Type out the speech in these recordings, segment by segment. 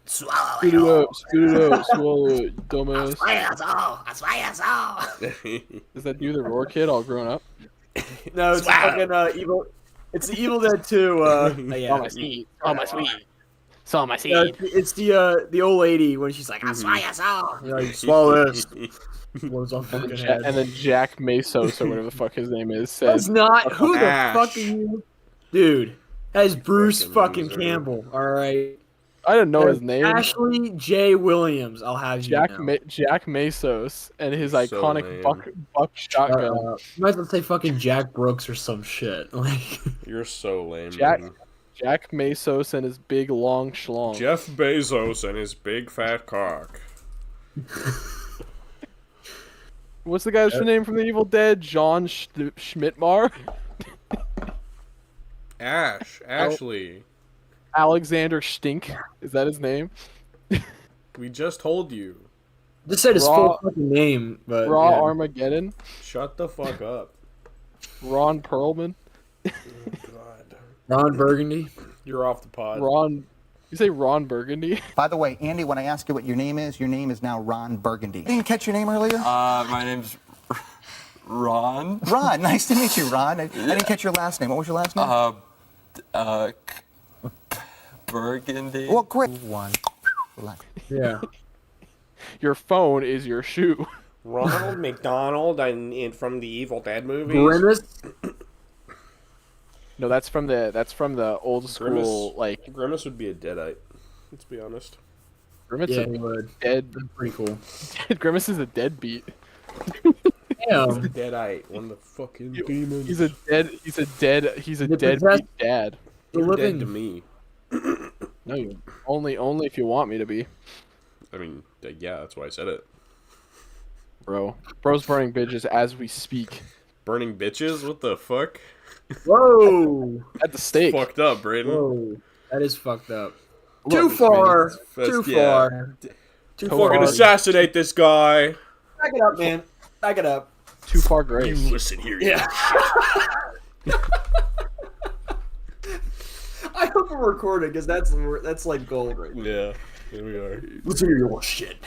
Swallow Spit it out, swallow it, dumbass. Is that you, the Roar Kid, all grown up? No, it's fucking evil. It's the Evil Dead 2. Yeah. My seed. Oh, my sweet. Saw my seed. No, it's the old lady when she's like, You're like, swallow this. Blows off fucking head. And then Jack Mesos, or whatever the fuck his name is, says, That's not. Who the Ash. fuck are you? Dude, that is Bruce Fucking fucking loser. Campbell, alright? I didn't know his name. Ashley J. Williams, I'll have you know. Jack Mesos and his So iconic lame. buck shotgun. You might as well say fucking Jack Brooks or some shit. Like, You're so lame. Jack- dude. Jack Mesos and his big long schlong. Jeff Bezos and his big fat cock. What's the guy's name from the Evil Dead? John Schmidtmar? Ashley. Alexander Stink? Is that his name? We just told you. just said his Raw- full fucking name, but Raw yeah. Armageddon? Shut the fuck up. Ron Perlman? Oh, God. Ron Burgundy. You're off the pod. Ron... You say Ron Burgundy? By the way, Andy, when I ask you what your name is now Ron Burgundy. Didn't catch your name earlier? My name's Ron. Ron, nice to meet you, Ron. I didn't catch your last name. What was your last name? Burgundy. Well, great. One. Yeah. Your phone is your shoe. Ronald McDonald and from the Evil Dead movies. Grimace. No, that's from the old school, like... Grimace would be a deadite. Let's be honest. Grimace Yeah, is he would. dead. That's pretty cool. Grimace is a deadbeat. Damn. Deadite, one of the fucking demons. He's a The deadbeat possessed- dad. The You're dead living. to me. No, you only if you want me to be, I mean, yeah, that's why I said it. bro. Bro's burning bitches as we speak. Burning bitches? What the fuck? Whoa. At the stake. Fucked up, Braden. Whoa. That is fucked up. Look, Too far. That's- Too yeah. far. Too Fucking Fucking far. assassinate this guy. Back it up, man. Back it up. Too far grace. Listen here. Yeah. I hope we're recording because that's like gold right now. Yeah. Here we are. Let's hear your shit.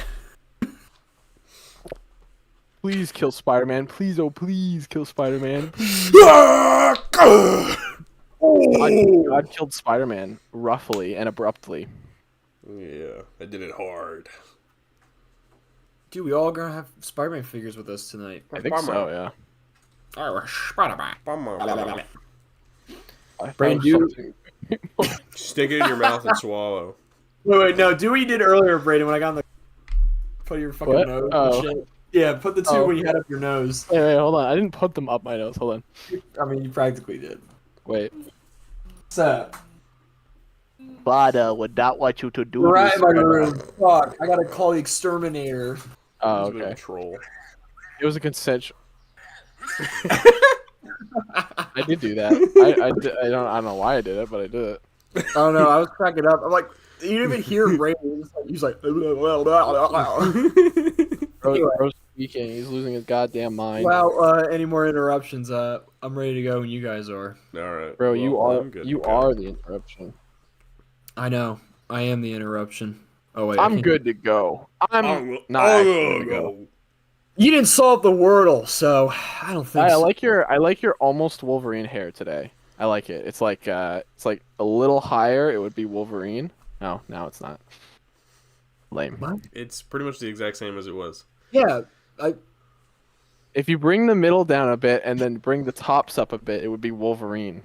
Please kill Spider-Man. Please, oh please kill Spider-Man. God killed Spider-Man roughly and abruptly. Yeah, I did it hard. Dude, we all gonna have Spider-Man figures with us tonight. I think so, yeah. Oh, Spider-Man. I Brain, found you- something. Stick it in your mouth and swallow. Wait, no. Do what you did earlier, Brayden, when I got on the... Put your fucking What? nose Oh. and shit. Yeah, put the two Oh. when you had up your nose. Wait, hold on. I didn't put them up my nose. Hold on. I mean, you practically did. Wait. What's that? Bada would not want you to do We're right this. in my room. Fuck, I gotta call the exterminator. Oh, He's a bit of a okay. troll. It was a consensual. I did do that. I don't know why I did it, but I did it. I don't know, I was cracking up. I'm like, you didn't even hear Brayden. He's like, Bro's speaking. He's losing his goddamn mind. Well, any more interruptions? I'm ready to go when you guys are. Alright. Bro, well, you I'm good. are the interruption. I know. I am the interruption. Oh, wait. I'm good to go. I'm not actually good to go. You didn't solve the Wordle, so I don't think I so. like your almost Wolverine hair today. I like it. It's like a little higher. It would be Wolverine. No, now it's not. Lame. What? It's pretty much the exact same as it was. Yeah, If you bring the middle down a bit and then bring the tops up a bit, it would be Wolverine.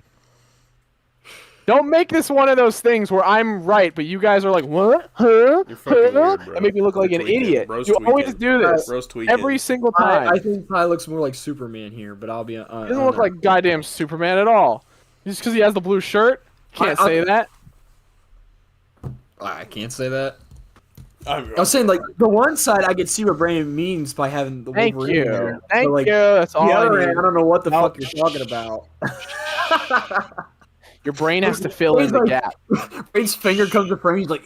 Don't make this one of those things where I'm right, but you guys are like, what? Huh? You're fucking Huh? weird, bro. And make me look like You're an tweaking. idiot. Bro's You always tweaking. do this. Bro's tweaking. Every single time. I think Ty looks more like Superman here, but I'll be. He doesn't look like goddamn Superman at all. Just because he has the blue shirt? Can't say that. I can't say that. I'm I was saying, like, the one side I could see what Brandon means by having the Thank Wolverine you. there, Thank but, like, you. That's all The I other need. end, I don't know what the No. fuck you're talking about. Your brain has to fill in He's the like- gap. His finger comes to frame, he's like,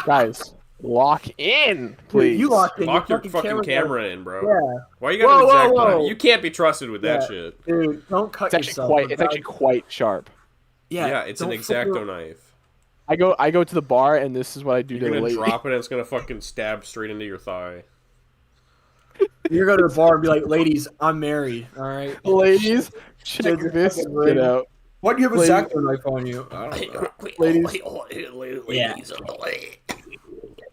Guys, Lock in, please. You locked in. Lock your fucking camera in, bro. Yeah. Why you got an exact whoa. knife? You can't be trusted with that Yeah. shit. Dude, don't cut It's actually yourself. quite. It's actually quite sharp. Yeah, it's an don't X-Acto fucking- knife. I go to the bar, and this is what I do You're to the gonna lady. drop it and it's gonna fucking stab straight into your thigh. You're gonna go to the bar and be like, ladies, I'm married. All right. Ladies, check Check your this fucking shit ring. out. Why do you have a Ladies- Zacto knife on you? I don't know. Ladies, Yeah.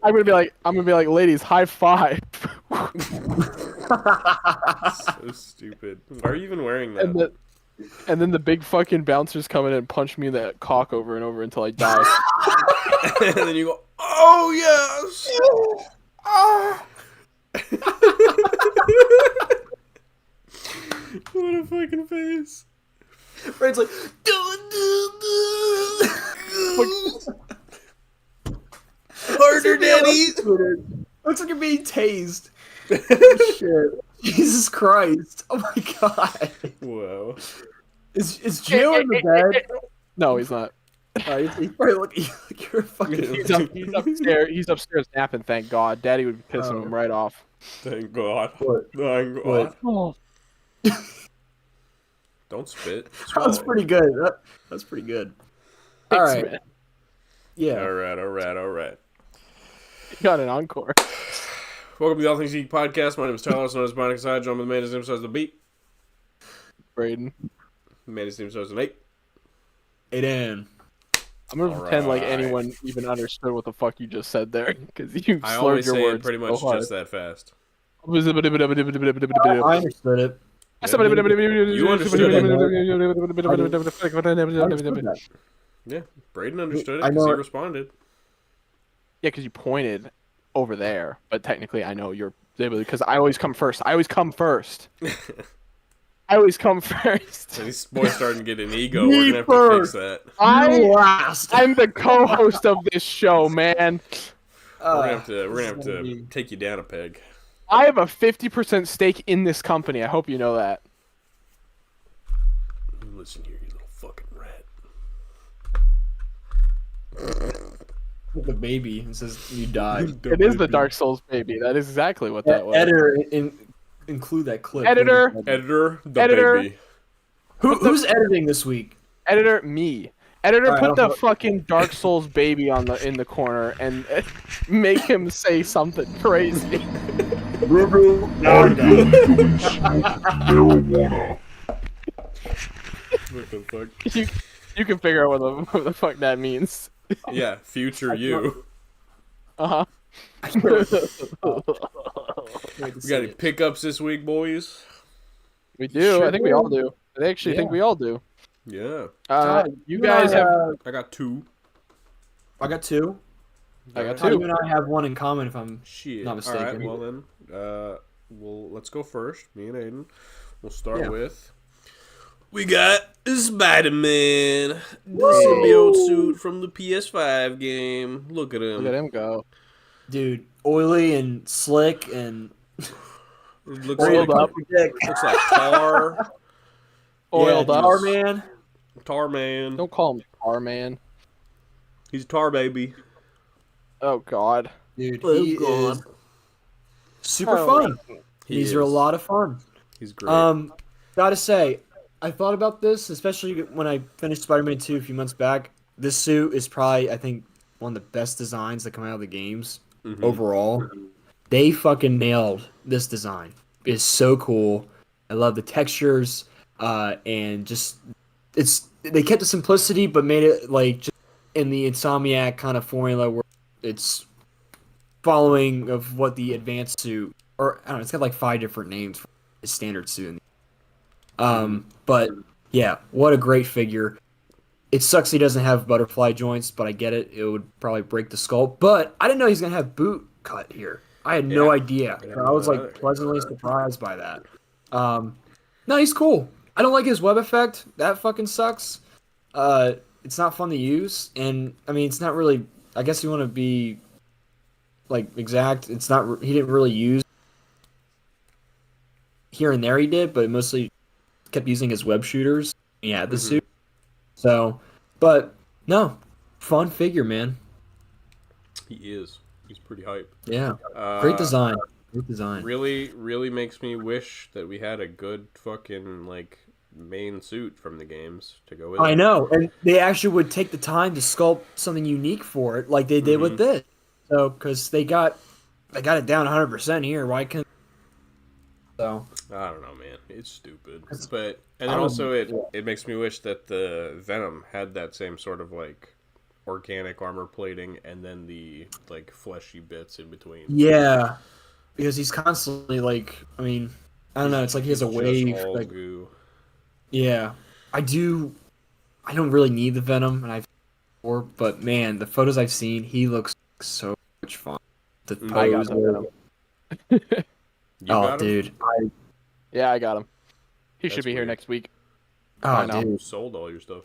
I'm gonna be like, ladies, high five. So stupid. Why are you even wearing and, that? and then the big fucking bouncers come in and punch me in the cock over and over until I die. And then you go, oh yes! What a fucking face. Friends like, Harder, daddy! looks like you're being tased. Oh, shit. Jesus Christ. Oh my god. Whoa. Is Gio in the bed? No, he's not. He's probably looking like you're fucking. He's upstairs. He's upstairs napping. Thank God. Daddy would be pissing him right off. Thank God. What? Thank God. What? Don't spit. That's Swallow. pretty good. That's pretty good. All Thanks, right. man. Yeah. Alright. You got an encore. Welcome to the All Things Geek Podcast. My name is Tyler, also known as Bionicle Side. John with the man, his name starts with a beat. Braden. The man, his name starts with an 8. Hey, Dan. I'm gonna pretend like Alright. anyone even understood what the fuck you just said there, because you I slurred always your say words it pretty much so hard. just that fast. I understood it. You understood it. Yeah, Braden understood it I because know he it. responded. Yeah, because you pointed over there, but technically I know you're because I always come first. I always come first. So this boy's starting to get an ego. Me We're gonna have to fix first. that. Last. I'm the co-host of this show, man. We're gonna have to take you down a peg. I have a 50% stake in this company. I hope you know that. Listen here, you little fucking rat. The baby. It says you died. It is the Dark Souls baby. That is exactly what that was. Editor, include that clip. Editor. Editor, the Editor. baby. Who's editing this week? Editor, me. Editor, Alright, put the I'll- fucking Dark Souls baby in the corner and make him say something crazy. What the fuck? You can figure out what the fuck that means. Yeah, future you. Uh huh. Wait to We see got any it. pickups this week, boys? We do. Sure I think we all do. I actually think Yeah. we all do. Yeah, You guys have. I got 2. I got 2. I got Todd, 2. you and I have one in common. If I'm Shit. Not mistaken. All right, well then, let's go first. Me and Aiden. We'll start Yeah. with. We got Spider-Man, the symbiote suit from the PS5 game. Look at him. Look at him go. dude, oily and slick and It looks Oiled like up. looks like Tar. Oiled up. Tar man. Tar man. Don't call him Tar Man. He's a tar baby. Oh God. Dude, Oh, he God. is super Oh. fun. He These are a is. lot of fun. He's great. Gotta say, I thought about this, especially when I finished Spider-Man 2 a few months back. This suit is probably, I think, one of the best designs that come out of the games overall. They fucking nailed this design. It's so cool. I love the textures, and just they kept the simplicity, but made it like just in the Insomniac kind of formula where it's following of what the advanced suit, or I don't know, it's got like 5 different names for the standard suit. But yeah, what a great figure. It sucks he doesn't have butterfly joints, but I get it. It would probably break the skull. But I didn't know he's gonna have boot cut here. I had no Yeah. idea. didn't I was know like either. pleasantly surprised by that. No, he's cool. I don't like his web effect. That fucking sucks. It's not fun to use, and I mean, it's not really. I guess you want to be like exact. It's not. He didn't really use here and there. He did, but mostly kept using his web shooters. He had the suit. So, but no, fun figure, man. He is. He's pretty hype. Yeah, great design. Great design. Really makes me wish that we had a good fucking like main suit from the games to go with it. I know, and they actually would take the time to sculpt something unique for it, like they did with this. So, because they got it down 100% here. Why can't? So I don't know, man. It's stupid. But and then also it makes me wish that the Venom had that same sort of like organic armor plating and then the like fleshy bits in between. yeah, because he's constantly like, I mean, I don't know. It's like he has a Just wave. all Like, goo. yeah, I don't really need the Venom, and but man, the photos I've seen, he looks so much fun. I got the Venom. You got him? Dude. Yeah, I got him. He should That's be here weird. next week. Oh, know. dude. You sold all your stuff.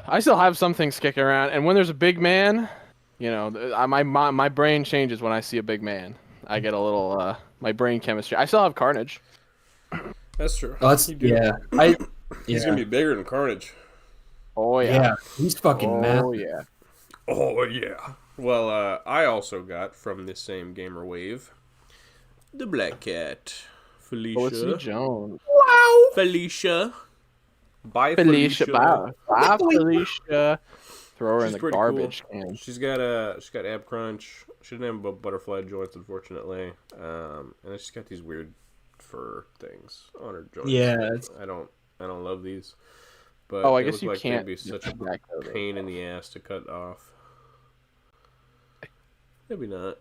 I still have some things kicking around, and when there's a big man, you know, my brain changes when I see a big man. I get a little my brain chemistry. I still have Carnage. That's true. Oh, that's, You do. yeah. He's gonna be bigger than Carnage. Oh yeah. Yeah, he's fucking Oh massive. yeah. Oh yeah. Well, I also got from this same gamer wave the Black Cat, Felicia. Felicity Jones. Felicia. Bye, Felicia. Felicia. Bye, Felicia. Throw her in She's the pretty garbage cool. can. She's got ab crunch. She didn't have butterfly joints, unfortunately. And then she's got these weird fur things on her joints. Yeah, it's- I don't love these. But Oh, I they guess look you like can't they'd be such a back over. pain in the ass to cut off. Maybe not.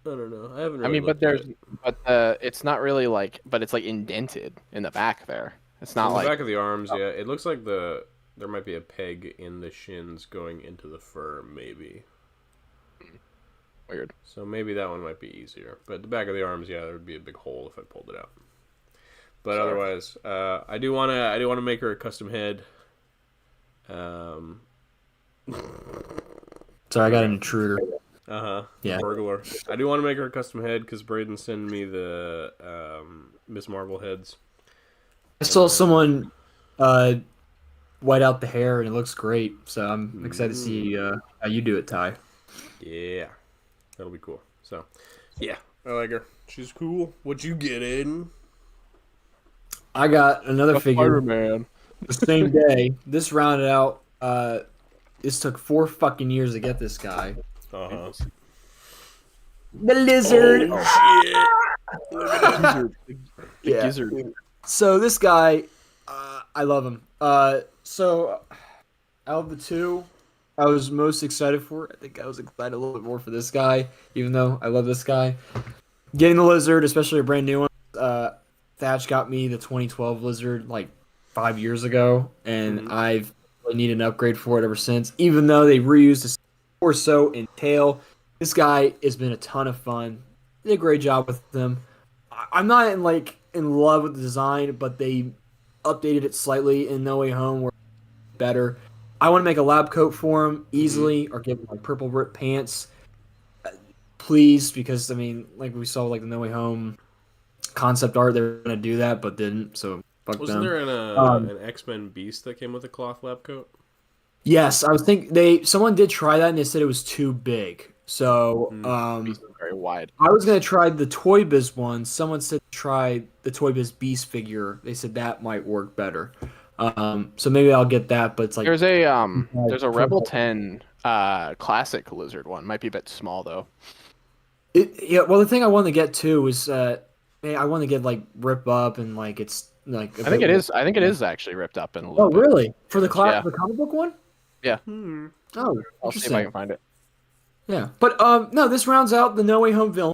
I don't know. I haven't. Really I mean, but looked at there's, it. it's not really like, but it's like indented in the back there. It's not On like the back of the arms, yeah. It looks like there might be a peg in the shins going into the fur, maybe. weird. So maybe that one might be easier. But the back of the arms, yeah, there would be a big hole if I pulled it out. But Sorry. otherwise, I do wanna make her a custom head. Sorry, I got an intruder. Yeah. Burglar. I do want to make her a custom head because Braden sent me the Miss Marvel heads. I saw someone white out the hair, and it looks great. So I'm excited to see how you do it, Ty. Yeah, that'll be cool. So, yeah, I like her. She's cool. What'd you get, Aiden? I got another figure Spider-Man. the same day. This rounded out. This took 4 fucking years to get this guy. Uh-huh. The lizard. Gizzard. Yeah. Gizzard. So this guy, I love him. So out of the two, I was most excited for. I think I was excited a little bit more for this guy, even though I love this guy. Getting the lizard, especially a brand new one. Thatch got me the 2012 lizard like 5 years ago, and I've really needed an upgrade for it ever since. Even though they reused his torso and tail, this guy has been a ton of fun. They did a great job with them. I'm not in love with the design, but they updated it slightly in No Way Home where it's better. I want to make a lab coat for him easily, or give him like purple ripped pants, please, because I mean, like we saw like the No Way Home concept art, they were gonna do that, but didn't. So fuck Wasn't them. there an X-Men Beast that came with a cloth lab coat? Yes, I was thinking someone did try that and they said it was too big. So Beast is very wide. I was gonna try the Toy Biz one. Someone said try the Toy Biz Beast figure. They said that might work better. So maybe I'll get that. But it's like There's a Rebel 10 classic lizard one. Might be a bit small though. yeah. Well, the thing I wanted to get too is I want to get like Rip Up and like it's like. I think it is. I think it is actually ripped up in a little Oh bit. really? For the Yeah. the comic book one? Yeah. Oh, I'll see if I interesting. can find it. Yeah, but no, this rounds out the No Way Home villain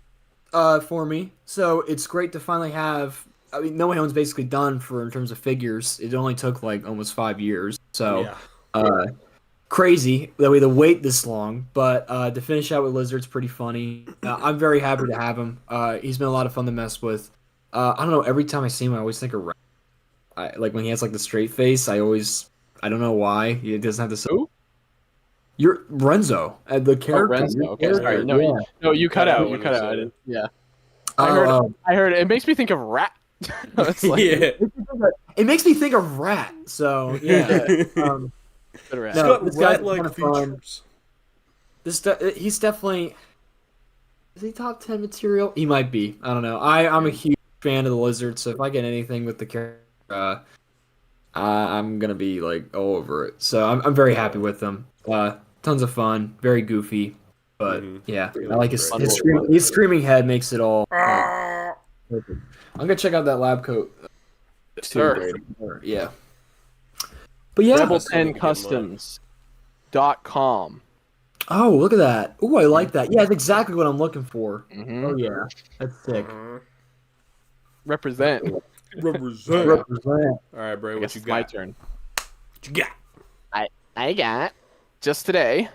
for me. So it's great to finally have. I mean, No Way Home's basically done in terms of figures. It only took like almost 5 years. So crazy that we had to wait this long. But to finish out with Lizard's pretty funny. I'm very happy to have him. He's been a lot of fun to mess with. I don't know. Every time I see him, I always think of like when he has like the straight face. I don't know why he doesn't have the. Who? You're Renzo, the character. Renzo. Your Okay, character, sorry. No, yeah. no, you cut out. when You you cut out. said I it. didn't. Yeah. Oh, I heard. It makes me think of Rat. It's like, Yeah. it makes me think of Rat. So yeah, It's Rat. No, got this guy's rat-like kinda fun. features. he's definitely. Is he top 10 material? He might be. I don't know. I'm a huge fan of the Lizard, so if I get anything with the character, I'm gonna be like all over it. So I'm very happy with them. Tons of fun, very goofy, but yeah, I like his screaming head makes it all. Perfect. I'm gonna check out that lab coat. Sure. Yeah. But yeah, Rebel10customs.com. Oh, look at that. Oh, I like that. Yeah, that's exactly what I'm looking for. Mm-hmm. Oh yeah, that's sick. Represent. Represent. All right, Bray, what you got? My turn. What you got? I got just today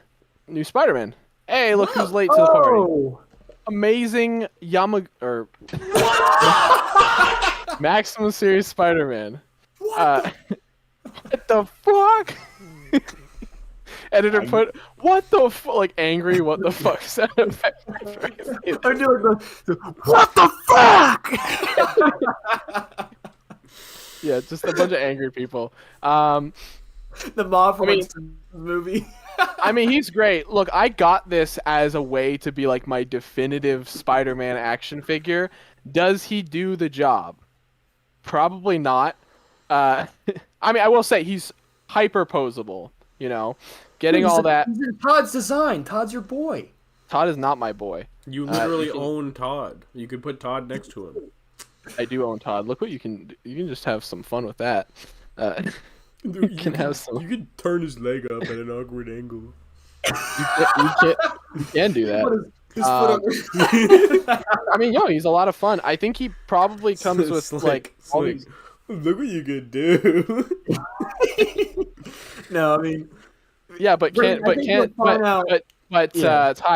new Spider-Man. Hey, look who's late to the party. Amazing Maximum Series Spider-Man. What the fuck? Editor put what the like angry what the fuck sound effect. I'm doing the what the fuck? Yeah, just a bunch of angry people. The mob from the movie. I mean, he's great. Look, I got this as a way to be like my definitive Spider-Man action figure. Does he do the job? Probably not. I mean, I will say he's hyper posable. You know, getting all that. He's in Todd's design. Todd's your boy. Todd is not my boy. You literally own Todd. You could put Todd next to him. I do own Todd. Look what you can. You can just have some fun with that. Dude, you can have some. You can turn his leg up at an awkward angle. You can do that. I mean, he's a lot of fun. I think he probably comes with like all these. Look what you could do. No, I mean. Yeah, but Ty,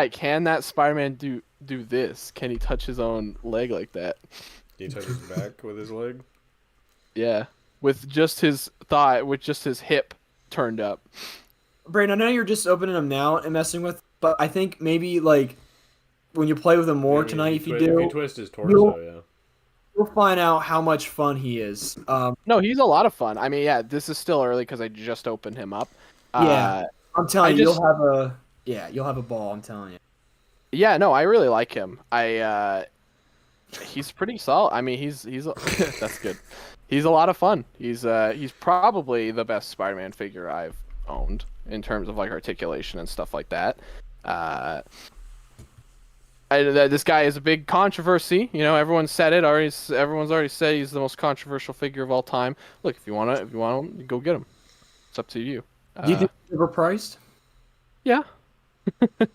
can that Spider-Man do this? Can he touch his own leg like that? Can he touch his back with his leg? Yeah, with just his thigh, with just his hip turned up. Brandon, I know you're just opening them now and messing with, but I think maybe like when you play with him more tonight, if you twist his torso, you'll find out how much fun he is. No, he's a lot of fun. I mean, yeah, this is still early because I just opened him up. Yeah, I'm telling you, you'll have a ball. I'm telling you. Yeah, no, I really like him. He's pretty solid. I mean, he's that's good. He's a lot of fun. He's probably the best Spider-Man figure I've owned in terms of like articulation and stuff like that. This guy is a big controversy. You know, everyone said it already. Everyone's already said he's the most controversial figure of all time. Look, if you want him, go get him. It's up to you. Do you think he's overpriced? Yeah. But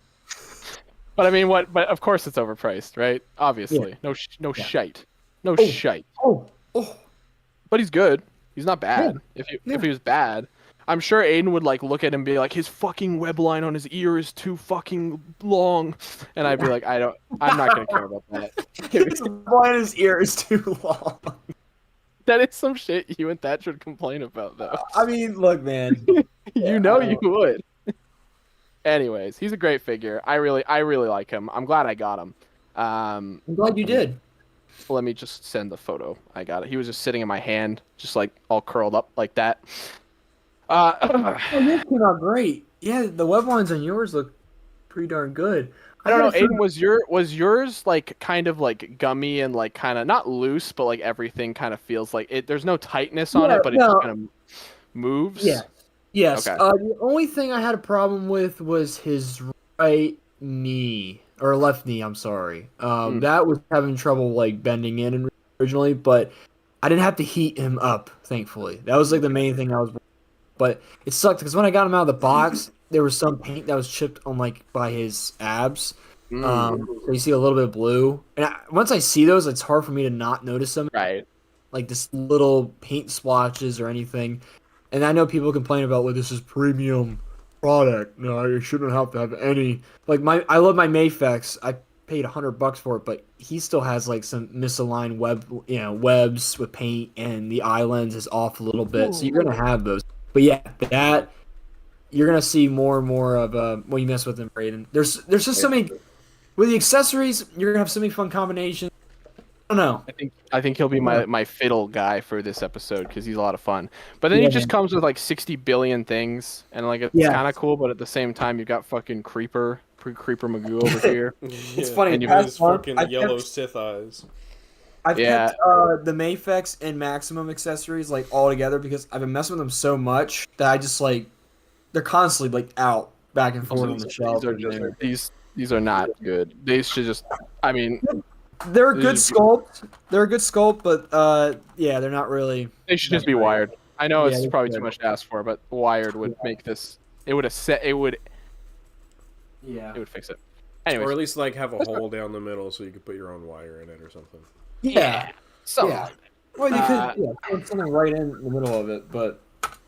I mean, But of course it's overpriced, right? Obviously, yeah. No shite. Oh. But he's good. He's not bad. Yeah. If he was bad, I'm sure Aiden would like look at him and be like, his fucking web line on his ear is too fucking long, and I'd be like, I'm not gonna care about that. His line on his ear is too long. That is some shit you and Thatch would complain about, though. I mean, look, man. You would. Anyways, he's a great figure. I really like him. I'm glad I got him. I'm glad you did. Let me just send the photo. I got it. He was just sitting in my hand, just like all curled up like that. Yours came out great. Yeah, the web lines on yours look pretty darn good. I don't know, Aiden, was yours like kind of like gummy and like kind of not loose, but like everything kind of feels like it. There's no tightness on it, but it just kind of moves. Yeah. Yes. Okay. The only thing I had a problem with was his right knee or left knee. I'm sorry. That was having trouble like bending in originally, but I didn't have to heat him up. Thankfully, that was like the main thing I was. But it sucked because when I got him out of the box, there was some paint that was chipped on like by his abs. So you see a little bit of blue, and once I see those, it's hard for me to not notice them. Right. Like this little paint splotches or anything. And I know people complain about, well, this is premium product. No, you shouldn't have to have any. Like I love my Mayfex. I paid $100 for it, but he still has like some misaligned webs with paint, and the eye lens is off a little bit. So you're gonna have those. But yeah, that you're gonna see more and more of when you mess with them, Brayden. There's just so many with the accessories. You're gonna have so many fun combinations. I don't know. I think he'll be my fiddle guy for this episode because he's a lot of fun. But then he just comes with like 60 billion things, and like it's kind of cool. But at the same time, you've got fucking Creeper Creeper Magoo over here. It's funny. And you His past month, fucking I've yellow kept- Sith eyes. I've Yeah. kept the Mayfex and Maximum accessories like all together because I've been messing with them so much that I just like they're constantly like out back and forth on the shelf. These are not good. They should just. I mean, They're a They good should sculpt. They're a good sculpt, but yeah, they're not really. they should just be That's right. wired. I know Yeah, it's they probably should. too much to ask for, but wired would make this. It would have set. It would Yeah. fix it. Or Anyways, at least like have a hole down the middle so you could put your own wire in it or something. Yeah. so Yeah. Well, you could put something right in the middle of it, but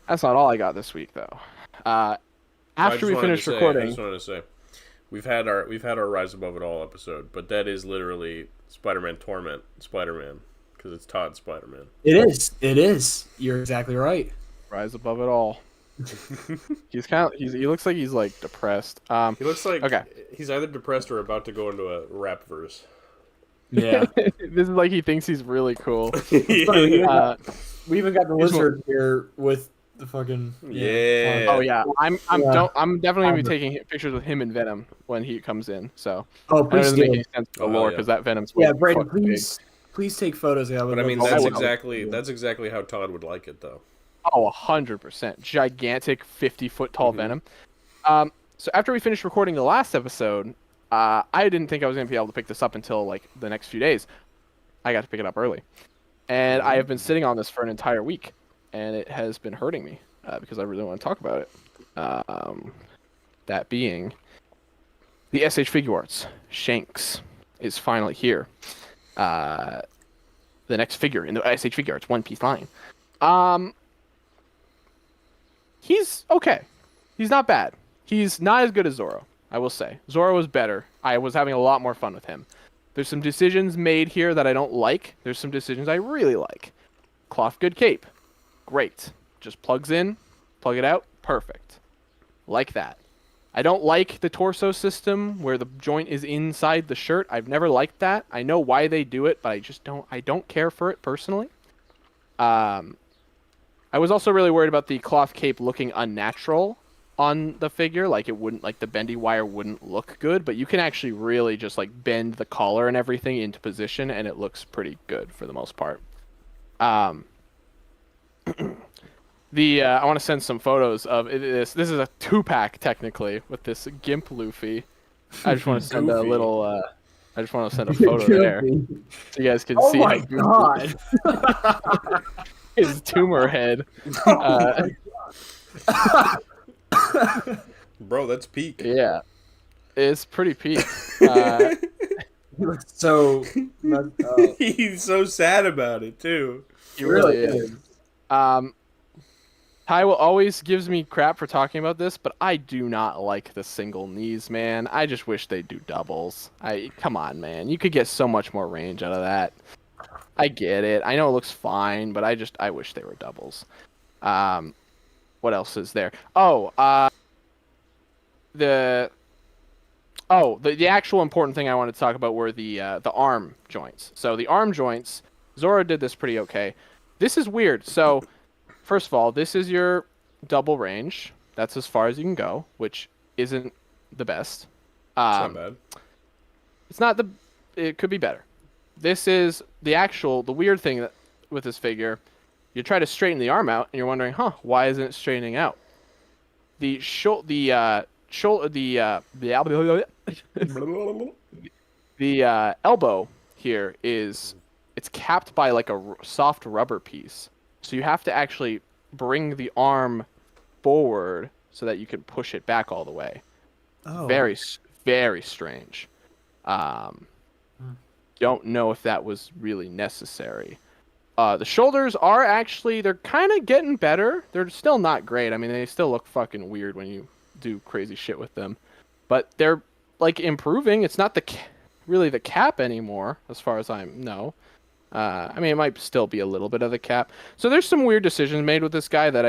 that's not all I got this week though. After we finish I recording, just wanted to say, we've had our Rise Above It All episode, but that is literally Spider-Man Torment Spider-Man because it's Todd Spider-Man. it is. It is. You're exactly right. rise above it all. He looks like he's like depressed. He looks like Okay. he's either depressed or about to go into a rap verse. Yeah. This is like he thinks he's really cool. Yeah. We even got the Here's lizard here with the fucking. Yeah. Oh yeah, I'm Yeah. I'm definitely gonna be taking pictures with him and Venom when he comes in. So Oh, I know it please doesn't make do. any sense to the Oh, lore yeah. because that Venom's Yeah, way Brandon, fucking big. please take photos. Yeah, But I mean, I that's would. exactly how Todd would like it, though. Oh, 100%. Gigantic 50-foot tall Venom. So after we finished recording the last episode, I didn't think I was going to be able to pick this up until like the next few days. I got to pick it up early. And I have been sitting on this for an entire week, and it has been hurting me because I really want to talk about it. That being the SH Figure Arts. Shanks is finally here. The next figure in the SH Figure Arts One Piece line. He's okay. He's not bad. He's not as good as Zoro, I will say. Zoro was better. I was having a lot more fun with him. There's some decisions made here that I don't like. There's some decisions I really like. Cloth good cape. Great. Just plugs in, plug it out. Perfect. Like that. I don't like the torso system where the joint is inside the shirt. I've never liked that. I know why they do it, but I don't care for it personally. I was also really worried about the cloth cape looking unnatural on the figure. Like it wouldn't, like the bendy wire wouldn't look good, but you can actually really just like bend the collar and everything into position, and it looks pretty good for the most part. I want to send some photos of this. This is a 2-pack technically with this Gimp Luffy. I just want to send a little. I just want to send a photo there so you guys can Oh see. my how goofy god! his tumor head. Bro, that's peak. Yeah, it's pretty peak. So messed up. He's so sad about it too. He really is. Ty will always gives me crap for talking about this, but I do not like the single knees, man. I just wish they'd do doubles. Come on, man. You could get so much more range out of that. I get it. I know it looks fine, but I wish they were doubles. What else is there? The actual important thing I wanted to talk about were the arm joints. So the arm joints, Zoro did this pretty okay. This is weird. So first of all, this is your double range. That's as far as you can go, which isn't the best. It's not bad. It's not the. It could be better. This is the weird thing that with this figure. You try to straighten the arm out, and you're wondering, why isn't it straightening out? The elbow here it's capped by like a soft rubber piece, so you have to actually bring the arm forward so that you can push it back all the way. Oh. Very strange. Don't know if that was really necessary. The shoulders are actually, they're kind of getting better. They're still not great. I mean, they still look fucking weird when you do crazy shit with them. But they're, like, improving. It's not really the cap anymore, as far as I know. I mean, it might still be a little bit of the cap. So there's some weird decisions made with this guy that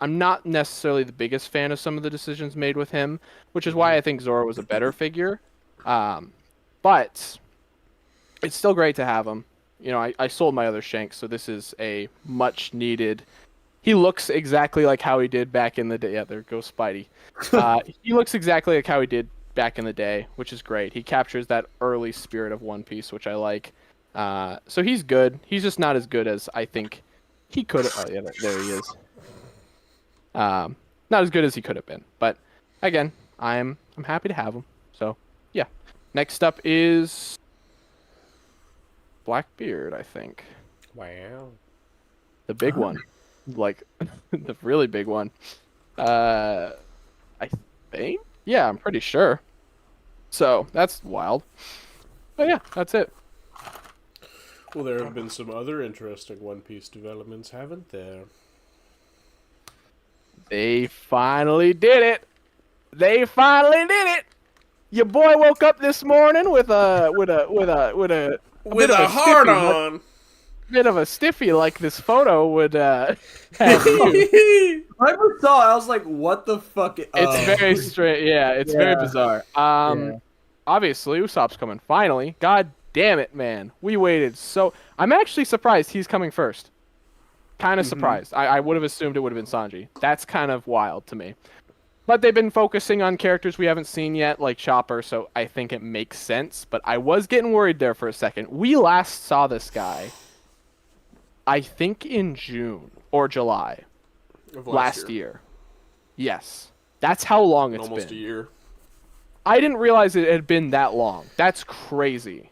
I'm not necessarily the biggest fan of some of the decisions made with him, which is why I think Zoro was a better figure. But it's still great to have him. You know, I sold my other Shanks, so this is a much needed. He looks exactly like how he did back in the day. Yeah, there goes Spidey. He looks exactly like how he did back in the day, which is great. He captures that early spirit of One Piece, which I like. So he's good. He's just not as good as I think he could. Oh yeah, there he is. Not as good as he could have been, but again, I'm happy to have him. So yeah. Next up is Blackbeard, I think. Wow. The big one. Like the really big one. I think? Yeah, I'm pretty sure. So that's wild. But yeah, that's it. Well, there have been some other interesting One Piece developments, haven't there? They finally did it. They finally did it. Your boy woke up this morning with a hard on. Bit of a stiffy like this photo would have you. I never saw it. I was like, what the fuck? It's very straight. Yeah, it's very bizarre. Obviously, Usopp's coming finally. God damn it, man. We waited so... I'm actually surprised he's coming first. Kind of surprised. I would have assumed it would have been Sanji. That's kind of wild to me. But they've been focusing on characters we haven't seen yet, like Chopper, so I think it makes sense. But I was getting worried there for a second. We last saw this guy, I think in June or July Of last year. Yes. That's how long it's Almost been. a year. I didn't realize it had been that long. That's crazy.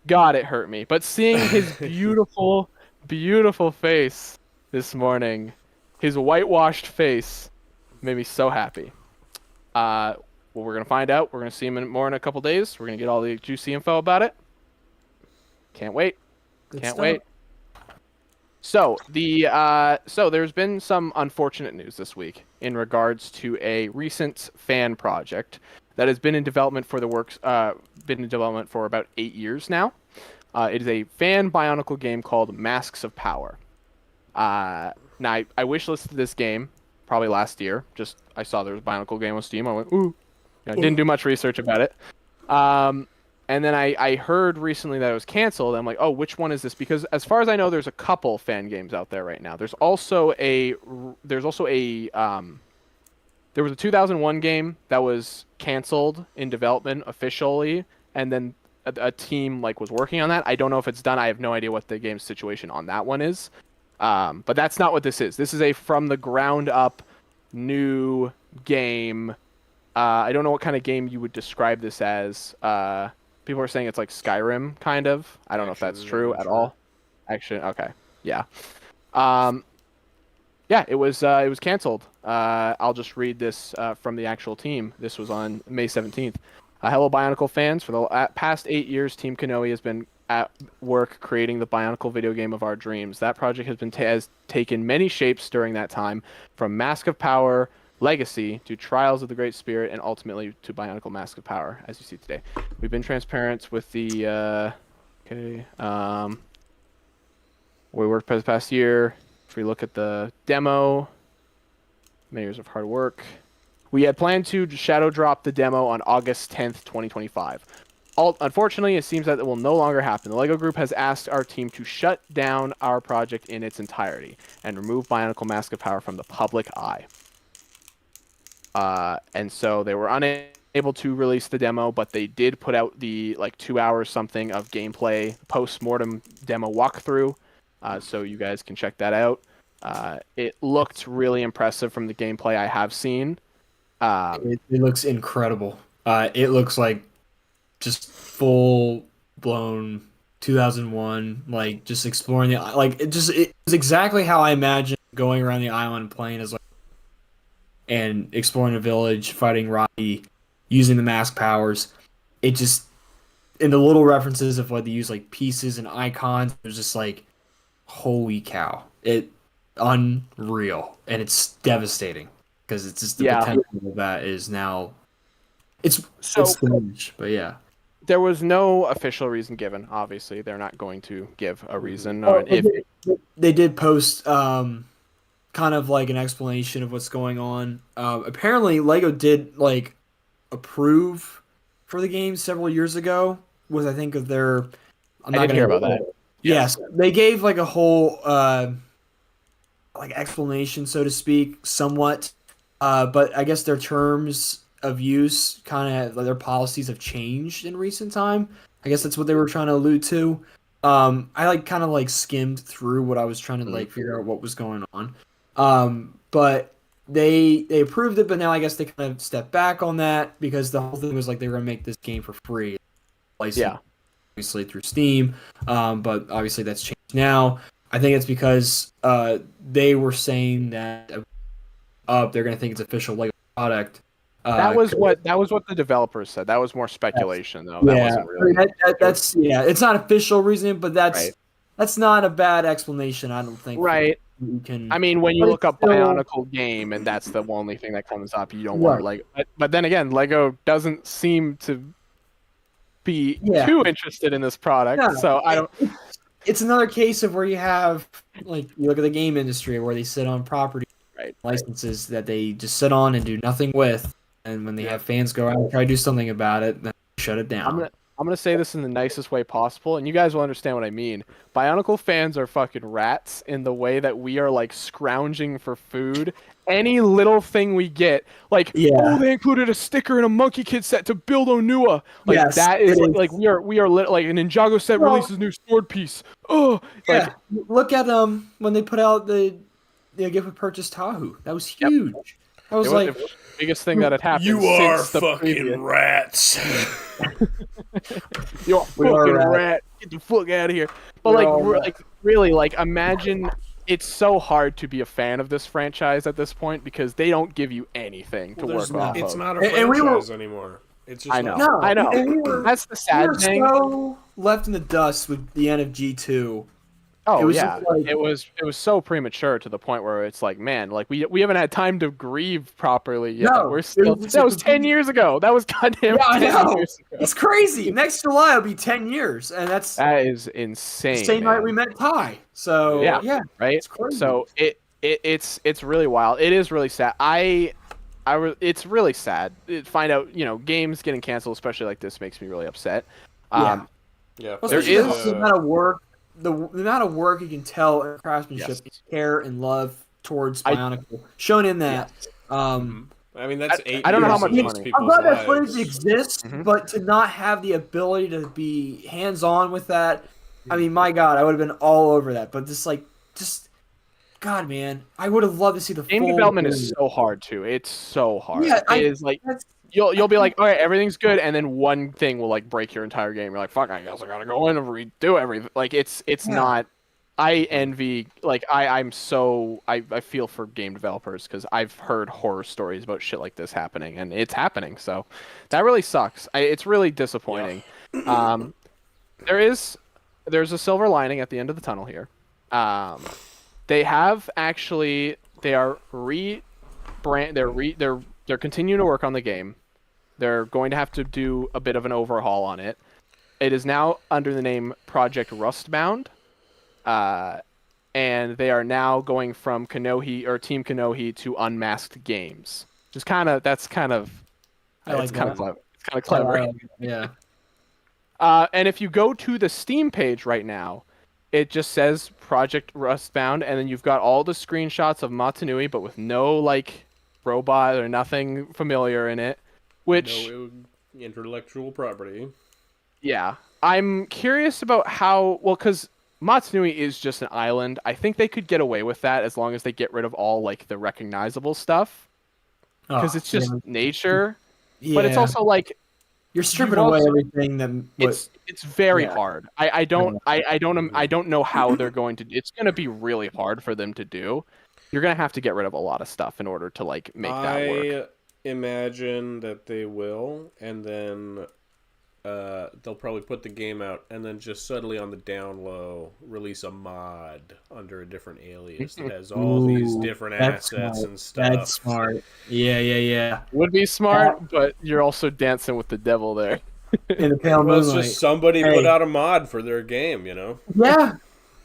God, it hurt me. But seeing his beautiful, beautiful face this morning, his whitewashed face, made me so happy. Well, we're going to find out. We're going to see him more in a couple days. We're going to get all the juicy info about it. Can't wait. Can't wait. So there's been some unfortunate news this week in regards to a recent fan project that has been in development for about 8 years now. It is a fan Bionicle game called Masks of Power. Now I wishlisted this game probably last year. Just I saw there was a Bionicle game on Steam. I went ooh. Didn't do much research about it. And then I heard recently that it was canceled. I'm like, oh, which one is this? Because as far as I know, there's a couple fan games out there right now. There was a 2001 game that was canceled in development officially, and then a team was working on that. I don't know if it's done. I have no idea what the game's situation on that one is. But that's not what this is. This is a from the ground up new game. I don't know what kind of game you would describe this as. People are saying it's like Skyrim, kind of. I don't know if that's true at all. Actually, okay, yeah, yeah. It was canceled. I'll just read this from the actual team. This was on May 17th. Hello, Bionicle fans. For the past 8 years, Team Konoe has been at work creating the Bionicle video game of our dreams. That project has taken many shapes during that time, from Mask of Power Legacy to Trials of the Great Spirit, and ultimately to Bionicle Mask of Power, as you see today. We've been transparent with the we worked for the past year. If we look at the demo, many years of hard work. We had planned to shadow drop the demo on August 10th, 2025. Unfortunately, it seems that it will no longer happen. The LEGO Group has asked our team to shut down our project in its entirety and remove Bionicle Mask of Power from the public eye. And so they were unable to release the demo, but they did put out the 2 hours something of gameplay post-mortem demo walkthrough, so you guys can check that out. It looked really impressive from the gameplay I have seen. It looks incredible. It looks like just full-blown 2001, just exploring the it was exactly how I imagined going around the island playing as and exploring a village, fighting Rocky, using the mask powers. It just, in the little references of they use pieces and icons, it was just holy cow. It unreal. And it's devastating because it's just the potential of that is now it's diminished, but yeah. There was no official reason given. Obviously, they're not going to give a reason. They did post kind of an explanation of what's going on. Apparently, LEGO did approve for the game several years ago. I didn't hear about that. Yes, they gave a whole explanation, so to speak, somewhat. But I guess their terms of use kind of their policies have changed in recent time. I guess that's what they were trying to allude to. I like kind of like skimmed through what I was trying to like figure out what was going on. But they approved it, but now I guess they kind of stepped back on that because the whole thing was like they were gonna make this game for free, license, obviously through Steam. But obviously that's changed now. I think it's because they were saying that they're gonna think it's official Lego product. That was what the developers said. That was more speculation, though. That wasn't really. That's it's not official reason, but that's not a bad explanation. I don't think. Right. You can. I mean, when you look up Bionicle game, and that's the only thing that comes up, you don't want to like. But then again, Lego doesn't seem to be too interested in this product, so I don't. It's another case of where you have like you look at the game industry where they sit on property licenses that they just sit on and do nothing with. And when they have fans go out and try to do something about it, then shut it down. I'm gonna say this in the nicest way possible, and you guys will understand what I mean. Bionicle fans are fucking rats in the way that we are like scrounging for food. Any little thing we get, like oh, they included a sticker in a Monkey Kid set to build Onua. Like that is like we are like an Ninjago set releases new sword piece. Oh, like look at when they put out the gift with purchase Tahu. That was huge. I was like. Biggest thing that had happened. You are since the fucking rats. You're a fucking rat. Get the fuck out of here. But like really, like imagine it's so hard to be a fan of this franchise at this point because they don't give you anything to work off of. It's not a franchise anymore. It's just I know. That's the sad thing. We were so left in the dust with the end of G2. Oh yeah, it was so premature to the point where it's like, man, like we haven't had time to grieve properly yet. No, we're still that was 10 years ago. That was goddamn 10 years ago. It's crazy. Next July will be 10 years, and that is insane. Same night we met Ty. So yeah, right. It's crazy. So it's really wild. It is really sad. It's really sad. Find out games getting canceled, especially like this, makes me really upset. Yeah. There is the amount of work. The amount of work you can tell in craftsmanship, care, and love towards Bionicle shown in that. I mean, that's 8 years. I don't know how much money. I'm glad that footage exists, but to not have the ability to be hands-on with that, I mean, my God, I would have been all over that. But God, man, I would have loved to see the game development is so hard too. It's so hard. Yeah, it is like. You'll be like, all right, everything's good, and then one thing will like break your entire game. You're like, fuck, I guess I gotta go in and redo everything. Like it's not. I envy I feel for game developers because I've heard horror stories about shit like this happening, and it's happening. So that really sucks. It's really disappointing. Yeah. There's a silver lining at the end of the tunnel here. They have actually they're continuing to work on the game. They're going to have to do a bit of an overhaul on it. It is now under the name Project Rustbound, and they are now going from Team Konohi to Unmasked Games. That's kind of clever. It's kind of clever. Yeah. And if you go to the Steam page right now, it just says Project Rustbound, and then you've got all the screenshots of Matanui, but with no robot or nothing familiar in it, which no intellectual property. Yeah, I'm curious about how because Matsunui is just an island. I think they could get away with that as long as they get rid of all the recognizable stuff because it's just nature. Yeah. But it's also you're stripping away everything that it's very hard. I don't know how they're going to. It's going to be really hard for them to do. You're going to have to get rid of a lot of stuff in order to make that work. I imagine that they will, and then they'll probably put the game out, and then just suddenly on the down low release a mod under a different alias that has all these different assets and stuff. That's smart. Yeah. Would be smart, but you're also dancing with the devil there. In the pale moonlight. It's just somebody put out a mod for their game, Yeah.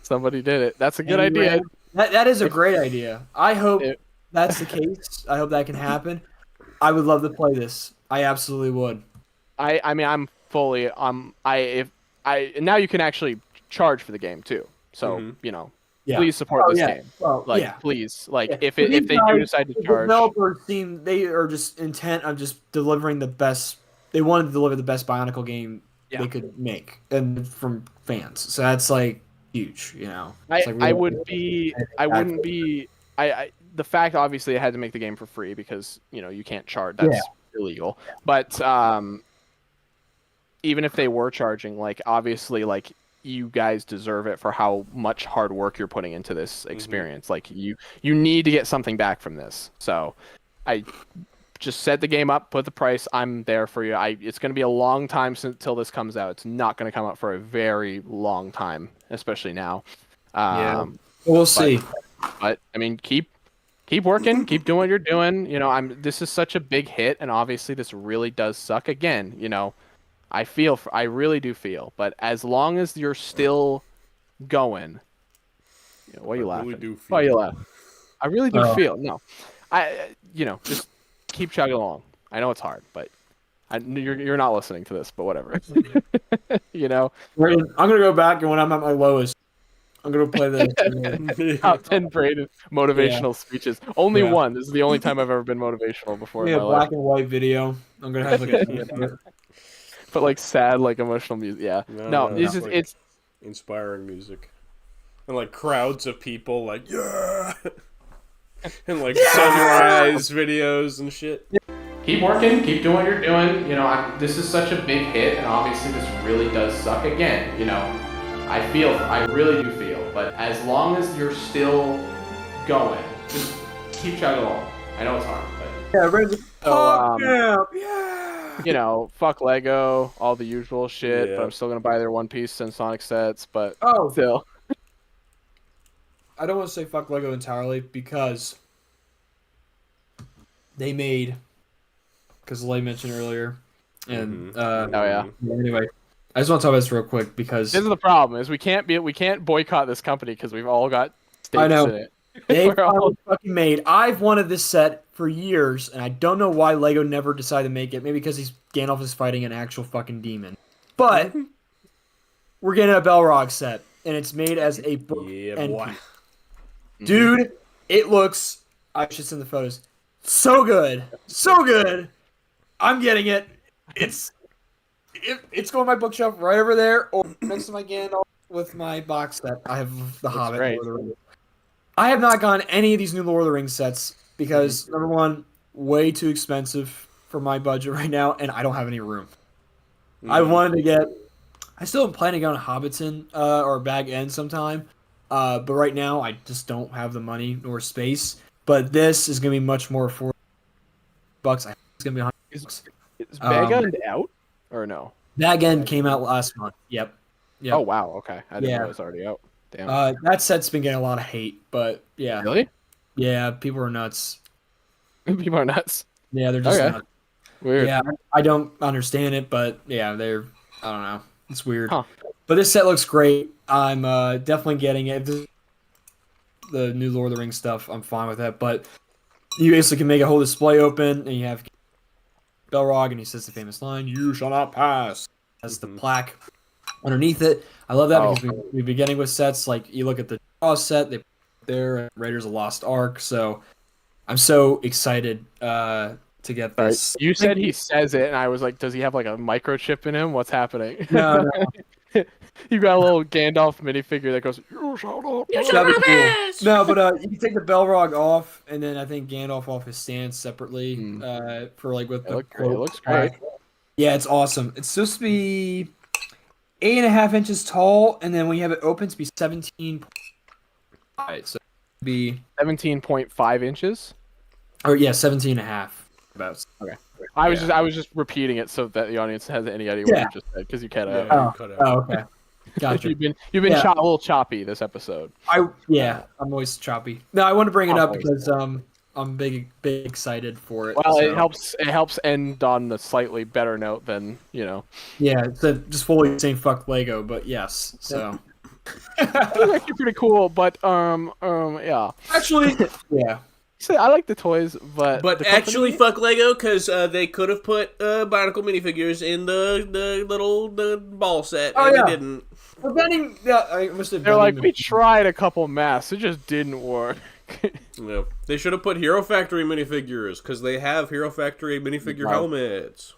Somebody did it. That's a good idea. That is a great idea. I hope that's the case. I hope that can happen. I would love to play this. I absolutely would. I mean, I'm fully now you can actually charge for the game too. So Yeah. please support this yeah. game. Well, Like, yeah. please, like, Yeah. if they do decide to The charge, developers seem they are just intent on just delivering the best. They wanted to deliver the best Bionicle game Yeah. they could make, and from fans. So that's like huge, you know. It's like I really- would be, I wouldn't be, the fact obviously I had to make the game for free because you can't charge. That's illegal. But even if they were charging, like obviously, like you guys deserve it for how much hard work you're putting into this experience. Like you need to get something back from this. So I just set the game up, put the price. I'm there for you. It's going to be a long time till this comes out. It's not going to come out for a very long time, especially now. We'll see. But I mean, keep working, keep doing what you're doing. This is such a big hit, and obviously this really does suck. Again, I really do feel, but as long as you're still going, what are you laughing? Really do Why are you feel. laughing? I really do feel. No, just keep chugging along. I know it's hard, but you're not listening to this, but whatever. I'm gonna go back, and when I'm at my lowest, I'm gonna play this. Top 10 braided motivational speeches. Only one. This is the only time I've ever been motivational before in a my black life. and white video. I'm gonna have like a. But like sad, like emotional music. Yeah. No, it's inspiring music, and like crowds of people like and like sunrise videos and shit. keep working, keep doing what you're doing. This is such a big hit, and obviously this really does suck. Again, I really do feel, but as long as you're still going, just keep chugging along. I know it's hard, but fuck Lego, all the usual shit. Yeah. But I'm still gonna buy their One Piece and Sonic sets. But Oh, still, I don't want to say fuck Lego entirely because they made, because Lay mentioned earlier, and anyway, I just want to talk about this real quick because this is the problem: is we can't boycott this company because we've all got stakes I know. in it. they We're all- finally fucking made. I've wanted this set for years, and I don't know why Lego never decided to make it. Maybe because Gandalf is fighting an actual fucking demon. But we're getting a Balrog set, and it's made as a book. Yeah, and boy. Dude, it looks. I should send the photos. So good, so good. I'm getting it. It's going on my bookshelf right over there, or next to my Gandalf with my box set. I have the Hobbit. great. Lord of the Rings. I have not gotten any of these new Lord of the Rings sets because number one, way too expensive for my budget right now, and I don't have any room. I wanted to get. I still am planning on Hobbiton or Bag End sometime, but right now I just don't have the money nor space. But this is gonna be much more affordable. Bucks. I think it's gonna be $100. Is Bag out or no? Bag End came out last month. Yep. Oh wow, okay. I didn't Yeah. know it was already out. Damn. That set's been getting a lot of hate, but yeah, Really? yeah, people are nuts. People are nuts. Yeah, they're just Okay. nuts. Weird. Yeah, I don't understand it, but yeah, I don't know. It's weird. Huh. But this set looks great. I'm definitely getting it. If this is the new Lord of the Rings stuff, I'm fine with that. But you basically can make a whole display open, and you have Belrog, and he says the famous line, "You shall not pass." That's the plaque underneath it. I love that because we've been getting with sets like you look at the Jaws set, they put it there, Raiders of the Lost Ark. So I'm so excited to get this. You said he says it, and I was like, does he have like a microchip in him? What's happening? No, You got a little Gandalf minifigure that goes, "You shall not pass." that'd be cool. No, but you can take the Belrog off, and then I think Gandalf off his stance separately for like with the It looks great. Yeah, it's awesome. It's supposed to be 8.5 inches tall, and then when you have it open, it's be 17. Right, so it'd be 17.5 inches. or yeah, 17.5 about. Okay. I was just repeating it so that the audience has any idea what you just said because you cut out. Yeah, cut out. Oh, okay. Gotcha. You've been Yeah. a little choppy this episode. I'm always choppy. No, I want to bring it up because I'm big excited for it. Well, so. it helps end on the slightly better note than Yeah, it's just fully saying fuck Lego, but yes. So it's actually pretty cool, but yeah. actually, yeah. So I like the toys, but But the actually, company- fuck Lego, because they could have put Bionicle minifigures in the ball set, Oh, and yeah. they didn't. Vending, yeah, I must have. They're like, we tried a couple masks, it just didn't work. Yeah. They should have put Hero Factory minifigures because they have Hero Factory minifigure helmets.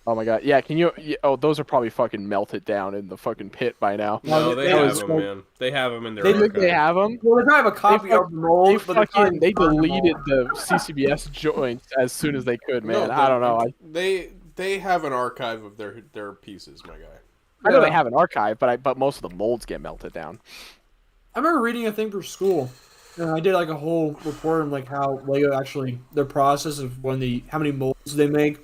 Oh my god, yeah, can you... Oh, those are probably fucking melted down in the fucking pit by now. No, they have them, man. They have them in their They archive. have them? Well, they have a copy of the mold, They deleted the CCBS joints as soon as they could, man. No, I don't know. They have an archive of their pieces, my guy. I know they have an archive, but most of the molds get melted down. I remember reading a thing for school, and I did like a whole report on like how Lego actually their process of how many molds they make,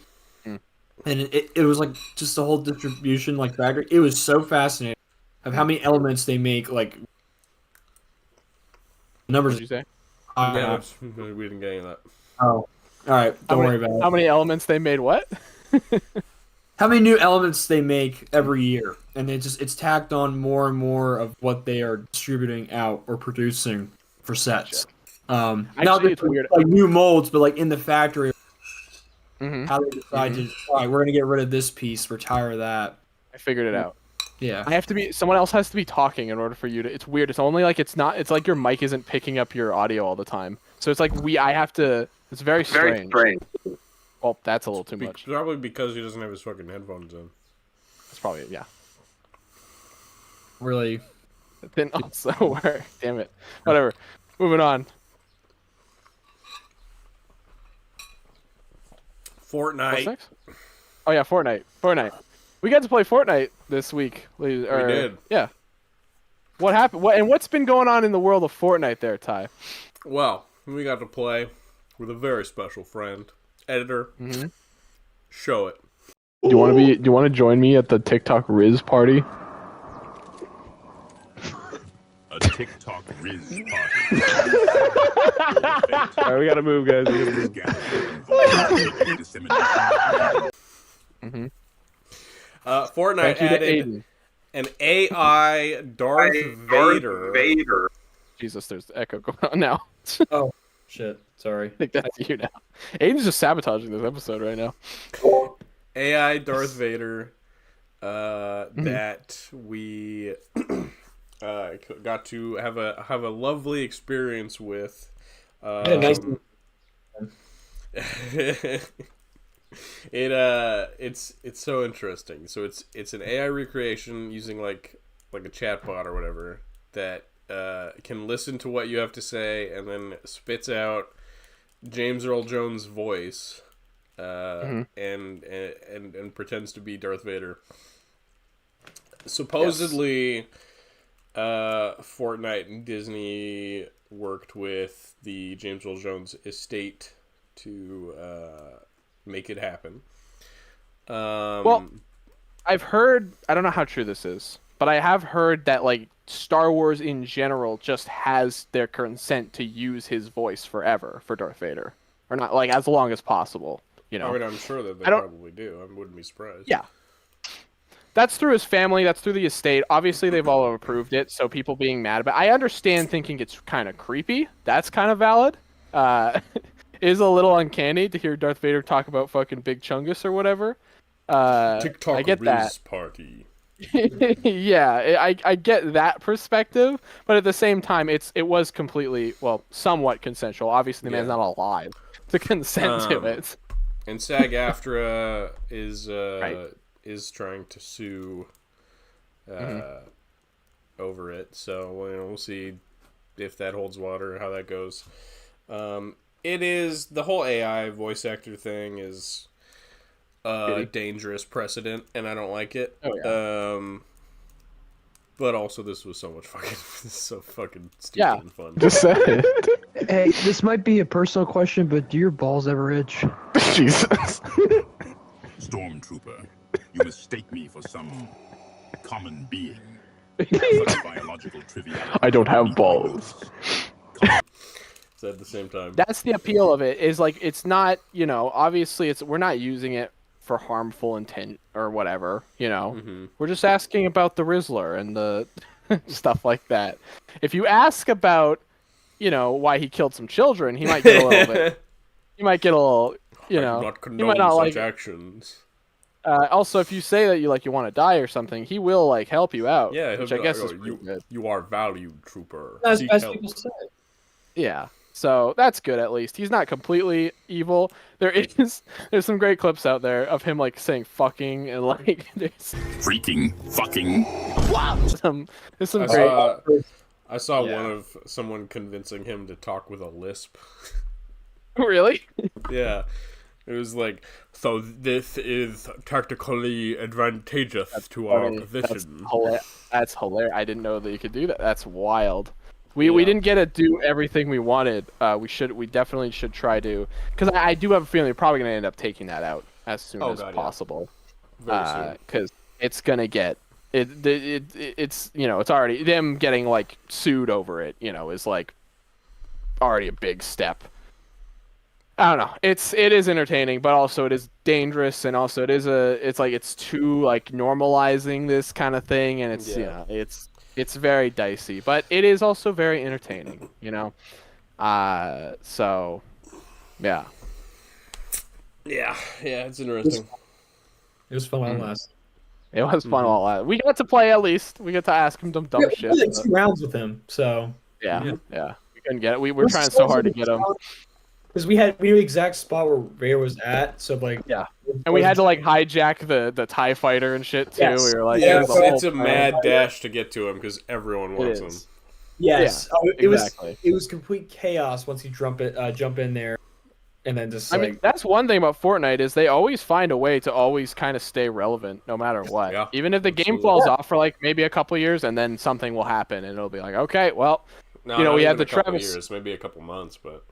and it was like just the whole distribution like factory. It was so fascinating of how many elements they make. Like numbers. What did you say? Yeah, we didn't get any of that. Oh, all right. Don't worry about it. How many elements they made? What? How many new elements they make every year, and it's tacked on more and more of what they are distributing out or producing for sets. Not Actually, it's weird. Like new molds, but like in the factory, how they decide to, all right, we're gonna get rid of this piece, retire that. I figured it out. Yeah. Someone else has to be talking in order for you to. It's weird. It's only like it's like your mic isn't picking up your audio all the time. So it's like I have to. It's very strange. Well, that's a little too much. Probably because he doesn't have his fucking headphones in. That's probably yeah. Really. It didn't also work. Damn it. Whatever. Moving on. Fortnite. What's next? Oh yeah, Fortnite. We got to play Fortnite this week. We did. Yeah. What happened? What's been going on in the world of Fortnite there, Ty? Well, we got to play with a very special friend, editor. Show it. Do you want to join me at the TikTok Riz party? A TikTok Riz party. Alright, we gotta move, guys. Fortnite added an AI Darth Vader. Jesus, there's echo going on now. Oh shit! Sorry. I think that's you now. Aiden's just sabotaging this episode right now. AI Darth Vader that we got to have a lovely experience with. Yeah, nice. It's so interesting. So it's an AI recreation using like a chatbot or whatever that can listen to what you have to say and then spits out James Earl Jones' voice and pretends to be Darth Vader. Supposedly, Fortnite and Disney worked with the James Earl Jones estate to make it happen. Well, I've heard, I don't know how true this is, but I have heard that like Star Wars in general just has their consent to use his voice forever for Darth Vader, or not like as long as possible. You know, I mean, I'm sure that they probably do. I wouldn't be surprised. Yeah. That's through his family. That's through the estate. Obviously, they've all approved it, so people being mad about it. I understand thinking it's kind of creepy. That's kind of valid. It is a little uncanny to hear Darth Vader talk about fucking Big Chungus or whatever. TikTok I get that. Party. Yeah, I get that perspective, but at the same time, it was completely, well, somewhat consensual. Obviously, the man's not alive to consent to it. And SAG-AFTRA is trying to sue over it, so we'll see if that holds water, how that goes. It is the whole AI voice actor thing is a dangerous precedent, and I don't like it. Oh, yeah. But also, this was so much fucking stupid and fun. Just say it. Hey, this might be a personal question, but do your balls ever itch? Jesus. Stormtrooper, you mistake me for some common being. Such biological triviality. I don't have balls. At the same time, That's the appeal of it. Is like it's not, obviously we're not using it for harmful intent or whatever. We're just asking about the Rizzler and the stuff like that. If you ask about, why he killed some children, he might get a little bit. He might get a little, not he might not such like actions. Also, if you say that you want to die or something, he will like help you out. Yeah, he'll which be I like, guess "Oh, is pretty good. you are valued, trooper. As Seek as help." people say. Yeah. So that's good at least. He's not completely evil. There's some great clips out there of him like saying fucking and like there's Freaking fucking. some there's some I great saw Yeah. one of someone convincing him to talk with a lisp. really. Yeah. It was like, so this is tactically advantageous to our Funny. position. That's hilarious. I didn't know that you could do that. That's wild. We Yeah. didn't get to do everything we wanted. We definitely should try to, because I do have a feeling they're probably gonna end up taking that out as soon as God, yeah. possible. Very soon. Because it's gonna get it's it's already them getting like sued over it. Is like already a big step. I don't know. It is entertaining, but also it is dangerous, and also it's too like normalizing this kind of thing, and it's very dicey, but it is also very entertaining. So yeah. Yeah, it's interesting. It was fun while it lasted. It was fun all that. We got to play at least. We got to ask him some dumb We shit. played like 2 rounds with him, so Yeah. We couldn't get it. We were trying so hard to get him. because we knew the exact spot where Vader was at, so like Yeah. And we had to like hijack the TIE fighter and shit too. Yes. We were like, Yeah, it was a it's whole a plan. mad dash to get to him because everyone It wants him. is. yes, Yeah, it exactly. was complete chaos once you jump in there, and then just I like mean, that's one thing about Fortnite is they always find a way to always kind of stay relevant no matter what. Yeah, Even if the game absolutely. falls off for like maybe a couple years and then something will happen and it'll be like, okay, well, No, we not had even the a couple Travis. years, maybe a couple months, but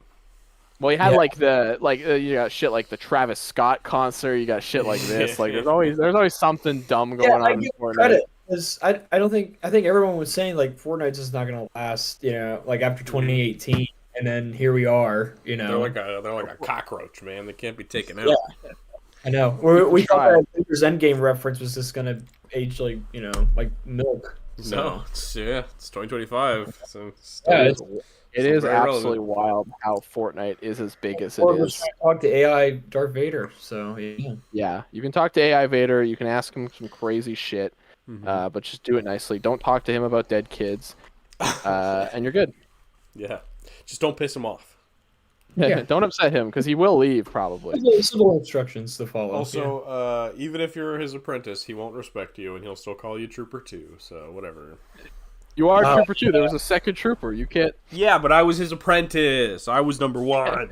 Well, you had you got shit like the Travis Scott concert. You got shit like this. Like there's always something dumb going I on in give Fortnite. credit because I think everyone was saying like Fortnite's just not gonna last, like after 2018, and then here we are, they're like a cockroach, man. They can't be taken out. Yeah. I know. We thought that Avengers Endgame reference was just gonna age like like milk. So. No, it's 2025. So Yeah, It is very absolutely relevant. wild how Fortnite is as big as it Or was is. trying to talk to AI Darth Vader. So yeah. Yeah, you can talk to AI Vader. You can ask him some crazy shit, Mm-hmm. but just do it nicely. Don't talk to him about dead kids, and you're good. Yeah, just don't piss him off. Yeah. Don't upset him because he will leave probably. Simple instructions to follow. Also, even if you're his apprentice, he won't respect you, and he'll still call you Trooper 2. So whatever. You are Trooper 2. There was a second Trooper. You can't. Yeah, but I was his apprentice. I was number 1.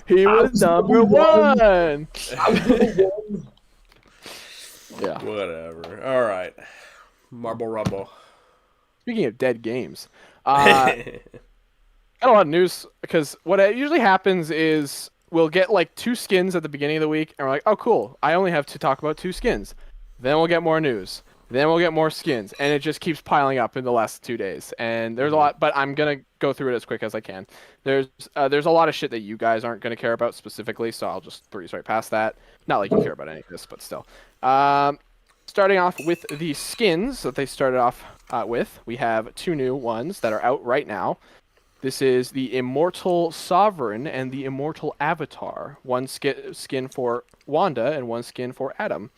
He was number one. Yeah. Whatever. All right. Marble Rumble. Speaking of dead games, got a lot of news because what usually happens is we'll get like 2 skins at the beginning of the week, and we're like, oh, cool. I only have to talk about 2 skins. Then we'll get more news. Then we'll get more skins, and it just keeps piling up in the last 2 days. And there's a lot, but I'm gonna go through it as quick as I can. There's a lot of shit that you guys aren't gonna care about specifically, so I'll just breeze right past that. Not like you care about any of this, but still. Starting off with the skins that they started off with, we have 2 new ones that are out right now. This is the Immortal Sovereign and the Immortal Avatar. One skin for Wanda and one skin for Adam.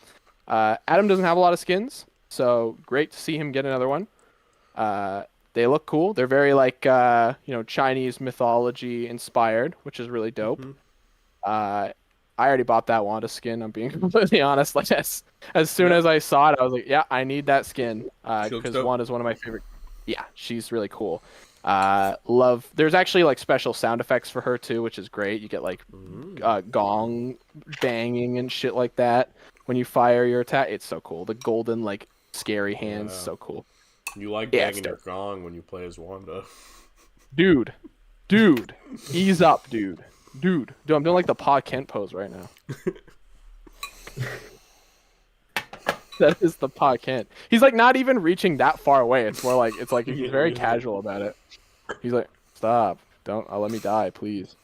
Adam doesn't have a lot of skins, so great to see him get another one. They look cool. They're very like Chinese mythology inspired, which is really dope. Mm-hmm. I already bought that Wanda skin. I'm being completely honest. Like as soon as I saw it, I was like, yeah, I need that skin because Wanda's one of my favorite. Yeah, she's really cool. Love. There's actually like special sound effects for her too, which is great. You get like gong banging and shit like that when you fire your attack. It's so cool. The golden like scary hands, so cool. You like banging your gong when you play as Wanda. Dude, ease up, dude, I'm doing like the Pa Kent pose right now. That is the Pa Kent. He's like not even reaching that far away. It's more like he's very casual about it. He's like, stop, don't let me die, please.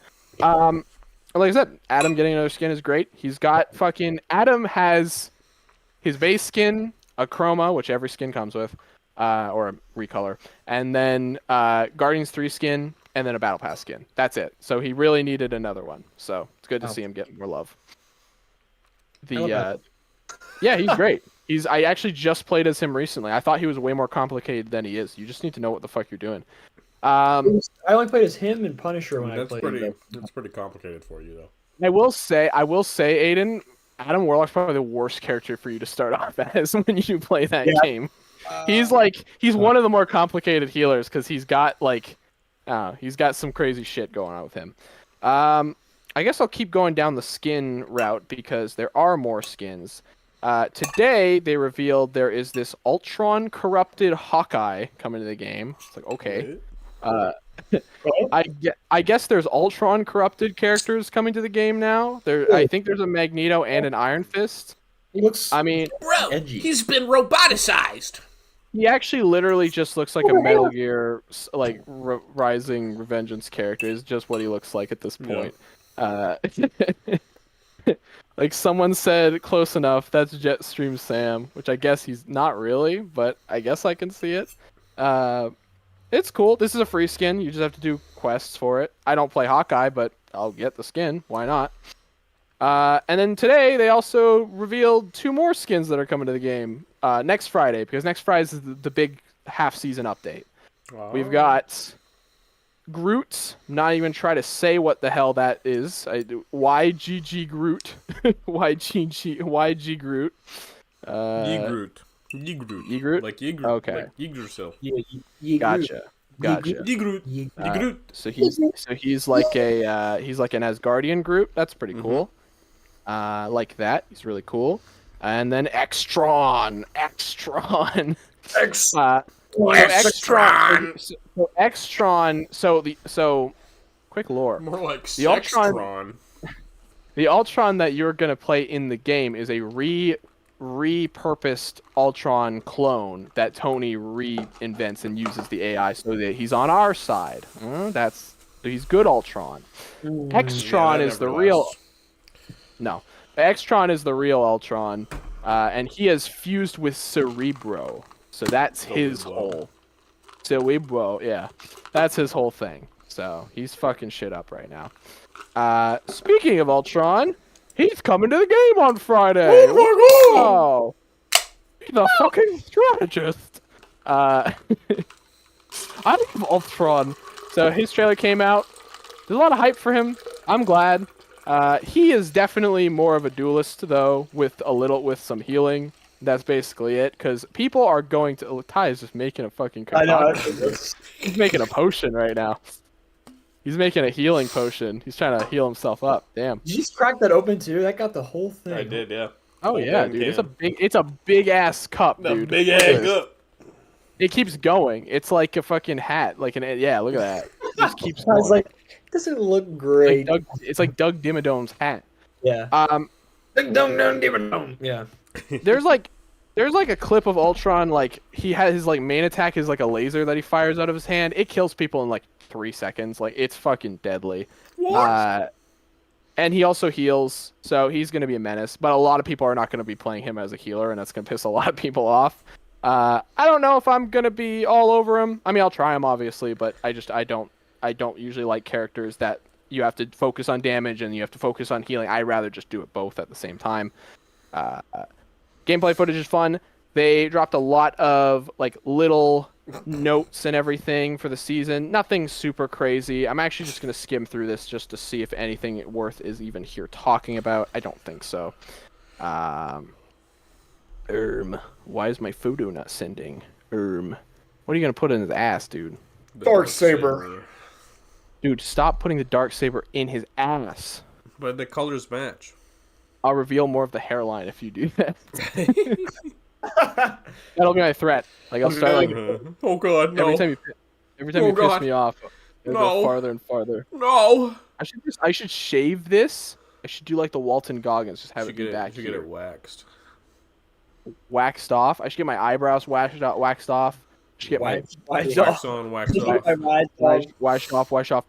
Like I said, Adam getting another skin is great. He's got Adam has his base skin, a chroma, which every skin comes with, or a recolor, and then Guardians 3 skin, and then a Battle Pass skin. That's it. So he really needed another one. So it's good to see him get more love. Yeah, he's great. I actually just played as him recently. I thought he was way more complicated than he is. You just need to know what the fuck you're doing. I only played as him and Punisher when I played. That's pretty complicated for you though. I will say, Aiden, Adam Warlock's probably the worst character for you to start off as when you play that game. He's one of the more complicated healers because he's got some crazy shit going on with him. I guess I'll keep going down the skin route because there are more skins. Today they revealed there is this Ultron corrupted Hawkeye coming to the game. It's like, okay. I guess there's Ultron corrupted characters coming to the game now. I think there's a Magneto and an Iron Fist. He looks. I mean, bro, edgy. He's been roboticized. He actually literally just looks like a Metal Gear Rising Revengeance character. Is just what he looks like at this point. Like someone said, close enough. That's Jetstream Sam, which I guess he's not really, but I guess I can see it. It's cool. This is a free skin. You just have to do quests for it. I don't play Hawkeye, but I'll get the skin. Why not? And then today they also revealed 2 more skins that are coming to the game next Friday, because next Friday is the big half-season update. Wow. We've got Groot. Not even try to say what the hell that is. YGG Groot. YG Groot. Ye Groot? Like Ye Groot. Okay. Like Ye Groot yourself. Gotcha. Ye Groot. Ye Groot. So he's like an Asgardian Groot. That's pretty cool. Like that. He's really cool. And then Extron. So quick lore. More like The Ultron. The Ultron that you're gonna play in the game is a repurposed Ultron clone that Tony reinvents and uses the AI so that he's on our side. He's good Ultron. Extron is the real. No, Extron is the real Ultron, and he has fused with Cerebro, so that's his whole. Cerebro, yeah, that's his whole thing. So he's fucking shit up right now. Speaking of Ultron. He's coming to the game on Friday. Oh my god! He's a fucking strategist. I love Ultron. So his trailer came out. There's a lot of hype for him. I'm glad. He is definitely more of a duelist though, with some healing. That's basically it. Because people are going to. Ty is just making a fucking. I know. He's making a potion right now. He's making a healing potion. He's trying to heal himself up. Damn. Did you just crack that open too? That got the whole thing. I did, yeah. Oh yeah, dude. It's a big ass cup, dude. Big ass cup. It keeps going. It's like a fucking hat. Look at that. It just keeps I going. was like, it doesn't look great. It's like Doug Dimmadome's hat. Yeah. Yeah. There's like a clip of Ultron, like he has his like main attack is like a laser that he fires out of his hand. It kills people in like 3 seconds. Like it's fucking deadly. What? And he also heals, so he's gonna be a menace. But a lot of people are not gonna be playing him as a healer, and that's gonna piss a lot of people off. I don't know if I'm gonna be all over him. I mean, I'll try him obviously, but I don't usually like characters that you have to focus on damage and you have to focus on healing. I'd rather just do it both at the same time. Gameplay footage is fun. They dropped a lot of like little notes and everything for the season. Nothing super crazy. I'm actually just gonna skim through this just to see if anything worth is even here talking about. I don't think so. Why is my photo not sending? What are you gonna put in his ass, dude? Darksaber. Dude, stop putting the Darksaber in his ass. But the colors match. I'll reveal more of the hairline if you do that. That'll be my threat. Like I'll start like oh god, no. every time you piss me off, it'll go farther and farther. No. I should shave this. I should do like the Walton Goggins, just have it be back here. Get it waxed. Waxed off. I should get my eyebrows waxed off. I should get my wax on, wax off. Wash off. Wash off.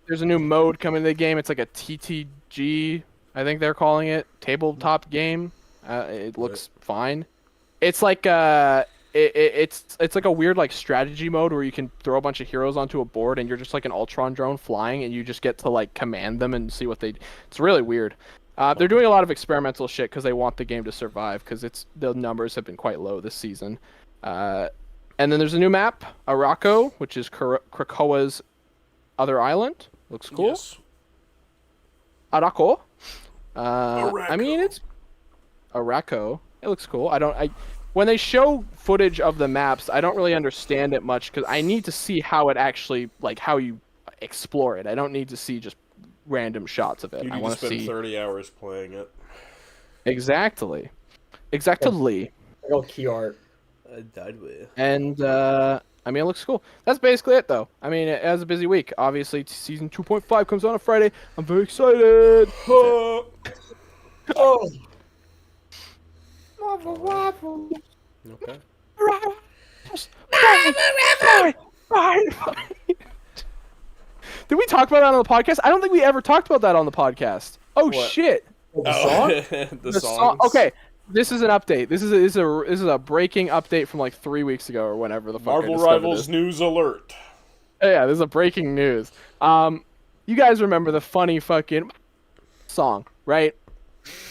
There's a new mode coming to the game. It's like a TTG, I think they're calling it, tabletop game. It looks fine. It's like it's like a weird like strategy mode where you can throw a bunch of heroes onto a board and you're just like an Ultron drone flying and you just get to like command them and see what they. It's really weird. They're doing a lot of experimental shit because they want the game to survive because the numbers have been quite low this season. And then there's a new map, Araco, which is Krakoa's other island. Looks cool. Yes. Araco. I mean, it's Araco. It looks cool. When they show footage of the maps, I don't really understand it much because I need to see how it actually, like, how you explore it. I don't need to see just random shots of it. You I need want to spend see 30 hours playing it. Exactly. Real key art. And I mean, it looks cool. That's basically it, though. I mean, it has a busy week. Obviously, season 2.5 comes on a Friday. I'm very excited. Oh. Okay. Did we talk about that on the podcast? I don't think we ever talked about that on the podcast. Oh What? shit! The songs? Okay, this is an update. This is a breaking update from like 3 weeks ago or whenever the fuck. Marvel Rivals news alert. Yeah, this is a breaking news. You guys remember the funny fucking song, right?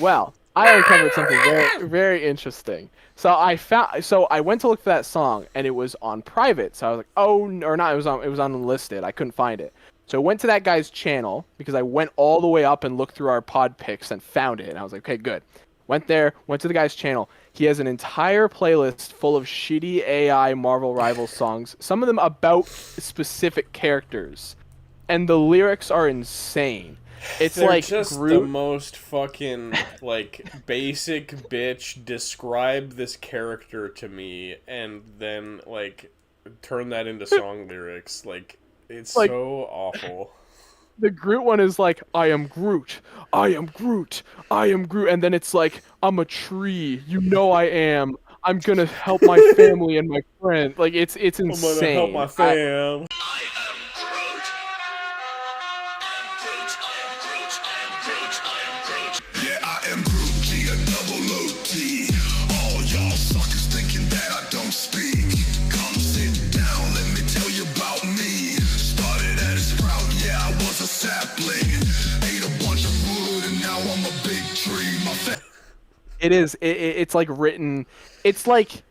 Well, I uncovered something very, very interesting. So I went to look for that song and it was on private. So I was like, oh, or not, it was unlisted. I couldn't find it. So I went to that guy's channel because I went all the way up and looked through our pod picks and found it. And I was like, okay, good. Went to the guy's channel. He has an entire playlist full of shitty AI Marvel Rivals songs, some of them about specific characters. And the lyrics are insane. It's They're like just Groot. the most fucking like basic bitch. Describe this character to me, and then like turn that into song lyrics. Like it's Like- so awful. The Groot one is like, I am Groot, I am Groot, I am Groot, and then it's like, I'm a tree, you know I am. I'm gonna help my family and my friend. Like it's insane. I'm gonna help my fam. Yeah, I am Groot, G-A-double-O-T. All y'all suckers thinking that I don't speak. Come sit down, let me tell you about me. Started at a sprout, yeah, I was a sapling. Ate a bunch of wood and now I'm a big tree. It is. It's like written. It's like,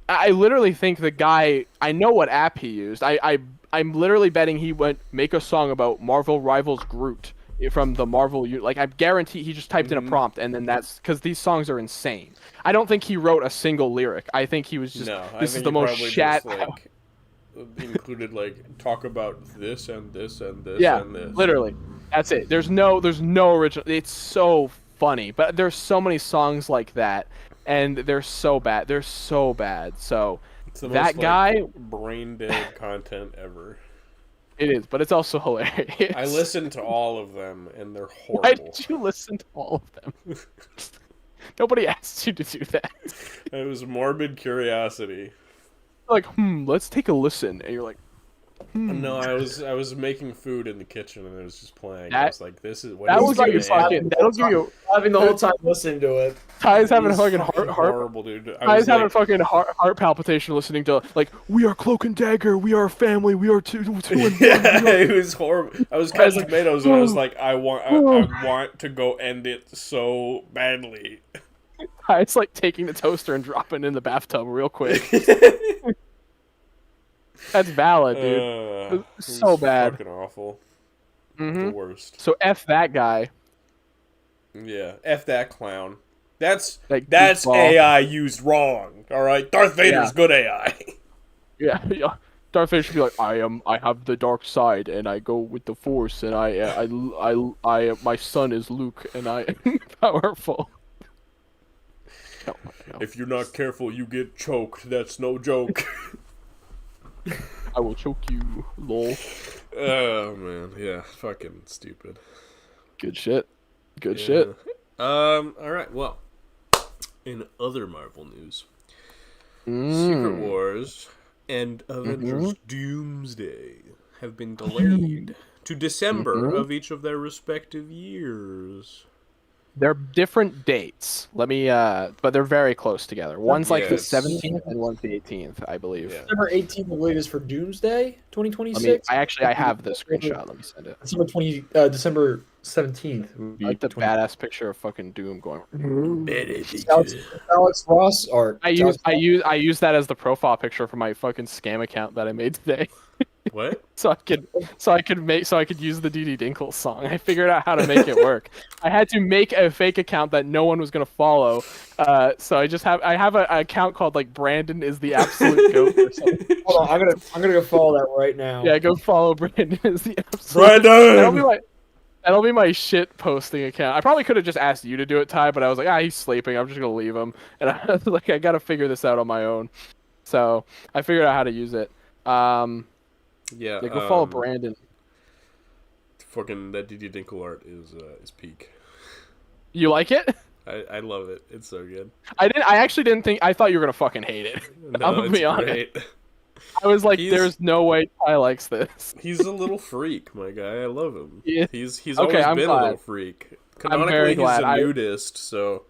I literally think the guy. I know what app he used. I'm literally betting he went make a song about Marvel Rivals Groot from the Marvel. Like I guarantee he just typed in a prompt and then that's because these songs are insane. I don't think he wrote a single lyric. I think he was just. No, I this think is the he most probably chat. just, like, included like talk about this and this and this Yeah, and this. literally. That's it. There's no original. It's so funny, but there's so many songs like that, and they're so bad. They're so bad. So It's the that most, guy, like, brain dead content ever. it is, but it's also hilarious. I listened to all of them, and they're Why horrible. did you listen to all of them? Nobody asked you to do that. It was morbid curiosity. Like, let's take a listen, and you're like, No, I was making food in the kitchen, and it was just playing. I That- was like, "This is what that is will give you this, man?" fucking. That'll give you. Having the whole time listening to it. Ty's having a It was fucking fucking heart. horrible, dude. I Ty's was having like, fucking heart palpitation listening to like, we are Cloak and Dagger, we are family, we are two and one. yeah, it was horrible. I was cutting tomatoes, and I was like, I want to go end it so badly. Ty's like taking the toaster and dropping it in the bathtub real quick. That's valid, dude. It so was bad. Fucking awful. Mm-hmm. The worst. So F that guy. Yeah, F that clown. That's That that's goofball. AI used wrong. All right, Darth Vader's good AI. Yeah, yeah. Darth Vader should be like, I have the dark side, and I go with the Force, and my son is Luke, and I am powerful. No. If you're not careful, you get choked. That's no joke. I will choke you, lol. Oh man, yeah, fucking stupid. Good shit. Good Yeah. shit. All right. Well, in other Marvel news, Mm. Secret Wars and Avengers Doomsday have been delayed to December of each of their respective years. They're different dates. Let me but they're very close together. One's like the Yes. 17th and one's the 18th, I believe. Yeah. December 18th, I believe, is for Doomsday, Let me 2026. I have the screenshot. Let me send it. December 17th would I be like the 20. badass picture of fucking Doom going. Alex Ross art. I use that as the profile picture for my fucking scam account that I made today. What? so I could use the DD Dinkle song. I figured out how to make it work. I had to make a fake account that no one was gonna follow. So I have an account called like Brandon is the absolute goat or something. Hold on, I'm gonna go follow that right now. Yeah, go follow Brandon is the absolute. Brandon. That'll be my shit posting account. I probably could have just asked you to do it, Ty, but I was like, he's sleeping. I'm just gonna leave him, and I was like, I gotta figure this out on my own. So I figured out how to use it. Yeah. Go follow Brandon. Fucking that DD Dinkle art is peak. You like it? I love it. It's so good. I actually didn't think. I thought you were gonna fucking hate it. No, I'm gonna it's be honest. great. I was like, there's no way Ty likes this. He's a little freak, my guy. I love him. Yeah. He's Okay, always I'm been glad. a little freak. I'm very Canonically, glad. he's a nudist, so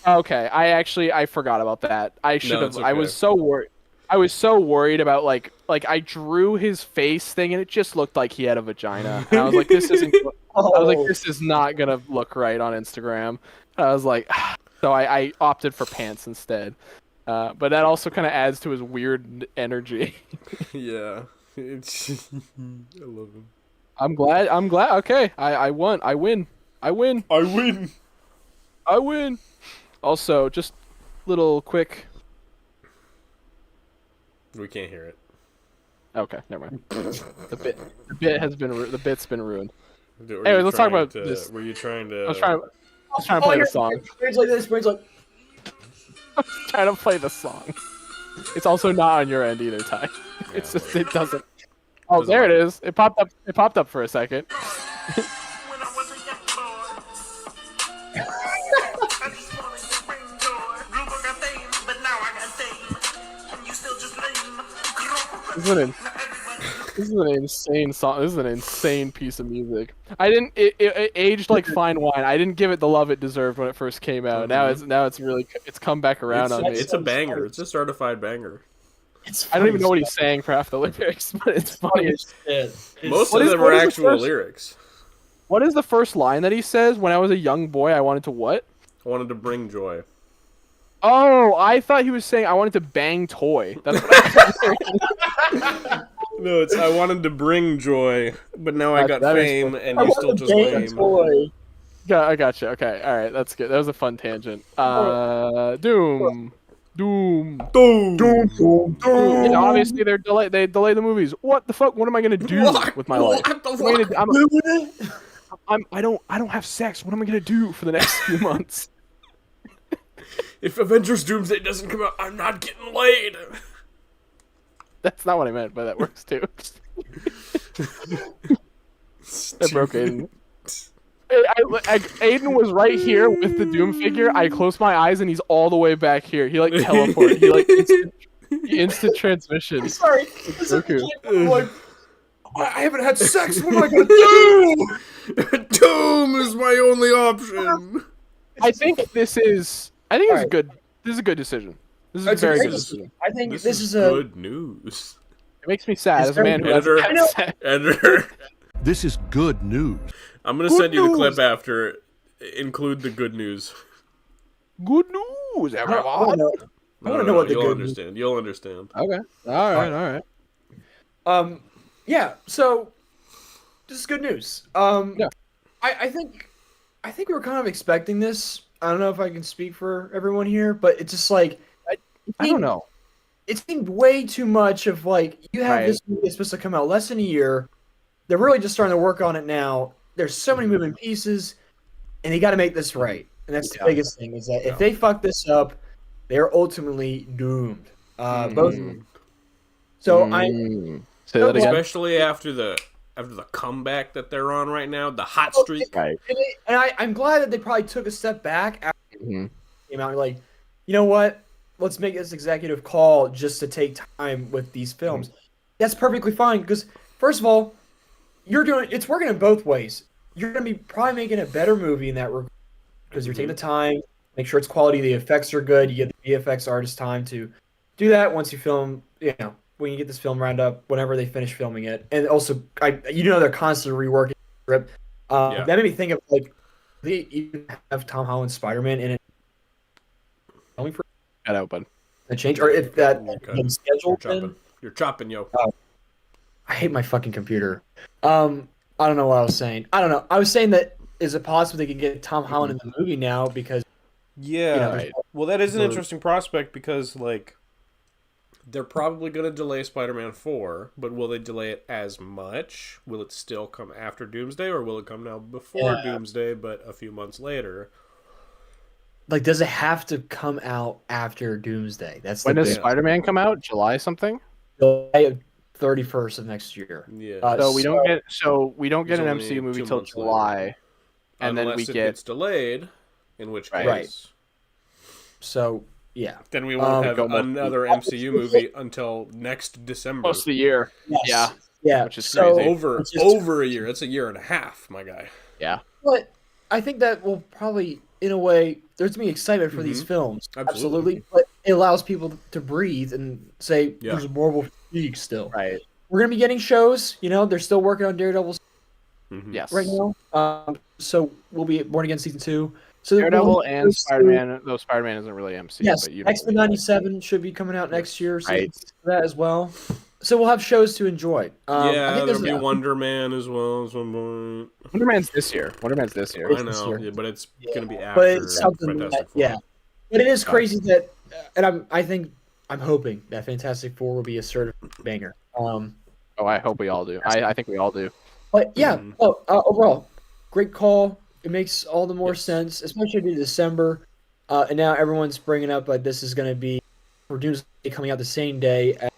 Okay, I forgot about that. I should have. it's I okay. was so worried. I was so worried about like I drew his face thing and it just looked like he had a vagina. And I was like, this isn't. I was like, this is not gonna look right on Instagram. And I was like, so I opted for pants instead. But that also kind of adds to his weird energy. yeah. I love him. I'm glad. Okay, I won. I win. Also, just little quick. We can't hear it. Okay, never mind. The bit's been ruined. Were Anyway, you let's talk trying about to- this. Were you trying to? I was trying to play the song. Brain's like this. Brain's like. Trying to play the song. It's also not on your end either, Ty. It's just it doesn't. Oh, Doesn't there it matter. is. It popped up. It popped up for a second. When I was a young boy, I just wanted to bring joy. Global got fame, but now I got fame. And you still just lame. This is an insane song. This is an insane piece of music. It aged like fine wine. I didn't give it the love it deserved when it first came out. Now it's really come back around on me. It's a banger. It's a certified banger. I don't even know what he's saying for half the lyrics, but it's funny as shit. Most What of is- them what are is the actual first- lyrics. What is the first line that he says? When I was a young boy, I wanted to what? I wanted to bring joy. Oh, I thought he was saying I wanted to bang toy. That's what No, it's I wanted to bring joy, but now I got That is fame, what- and you still just lame. I gotcha. Okay, all right, that's good. That was a fun tangent. Doom. Boom. Yeah, obviously they delay the movies. What the fuck? What am I gonna do with my life? What the fuck? I don't have sex. What am I gonna do for the next few months? If Avengers Doomsday doesn't come out, I'm not getting laid. That's not what I meant, but that works too. That broke Aiden. Aiden was right here with the Doom figure. I closed my eyes and he's all the way back here. He like teleported. He like instant transmission. Sorry. Goku. Like, I haven't had sex. What am I gonna do? Doom is my only option. I think this is. I think it's Alright. good. This is a good decision. This is a It's a very great good decision. decision. I think This this is is a. good news. It makes me sad It's as a man who Editor, hasn't had sex. editor. This is good news. I'm gonna Good send you the news. clip after. Include the good news. Good news, I everyone. want to know what the you'll good understand. You'll understand. Okay. All right. Yeah. So this is good news. Yeah. I think we were kind of expecting this. I don't know if I can speak for everyone here, but it's just like I don't know. it seemed way too much of like you have Right. this movie that's supposed to come out less than a year. They're really just starting to work on it now. There's so many moving pieces, and they got to make this right. And that's the biggest thing is that if they fuck this up, they're ultimately doomed. Both. So Say that again. Especially after the comeback that they're on right now, the hot streak. Right. I'm glad that they probably took a step back after Mhm. it came out. Like, you know what? Let's make this executive call just to take time with these films. That's perfectly fine because first of all, it's working in both ways. You're gonna be probably making a better movie in that regard. because you're taking the time, make sure it's quality, the effects are good. You get the VFX artist time to do that once you film. When you get this film round up, whenever they finish filming it, and also, they're constantly reworking the script. That made me think of like they even have Tom Holland's Spider-Man in it. Only for Got open a change, or if that scheduled. You're chopping, yo. I hate my fucking computer. I don't know what I was saying. I don't know. I was saying that is it possible they could get Tom Holland in the movie now because well, that is an interesting prospect because like they're probably going to delay Spider-Man 4, but will they delay it as much? Will it still come after Doomsday, or will it come now before Doomsday but a few months later? Like, does it have to come out after Doomsday? When does Spider-Man come out? July something? July 31st of next year. Yeah. So we don't get an MCU movie till July, and then we get gets delayed, in which case. Right. So yeah. Then we won't have another MCU movie until next December. Most of the year. Yes. Yeah. Which is crazy. Over a year. That's a year and a half, my guy. Yeah. But I think that will probably, in a way, there's going to be excitement for these films. Absolutely. But it allows people to breathe and say, there's Marvel fatigue still. Right. We're going to be getting shows. They're still working on Daredevil yes. right now. So we'll be Born Again Season 2. So Daredevil and Spider-Man, though Spider-Man isn't really MCU. Yes, but X-Men 97 should be coming out next year. So right. that as well. So we'll have shows to enjoy. I think there'll be Wonder Man as well at some point. Wonder Man's this year. I know, but it's going to be after but it's something Fantastic Four. Yeah. But it is crazy that, and I'm hoping that Fantastic Four will be a sort of banger. I hope we all do. I think we all do. But yeah, overall, great call. It makes all the more sense, especially in December. And now everyone's bringing up this is going to be for Doomsday coming out the same day as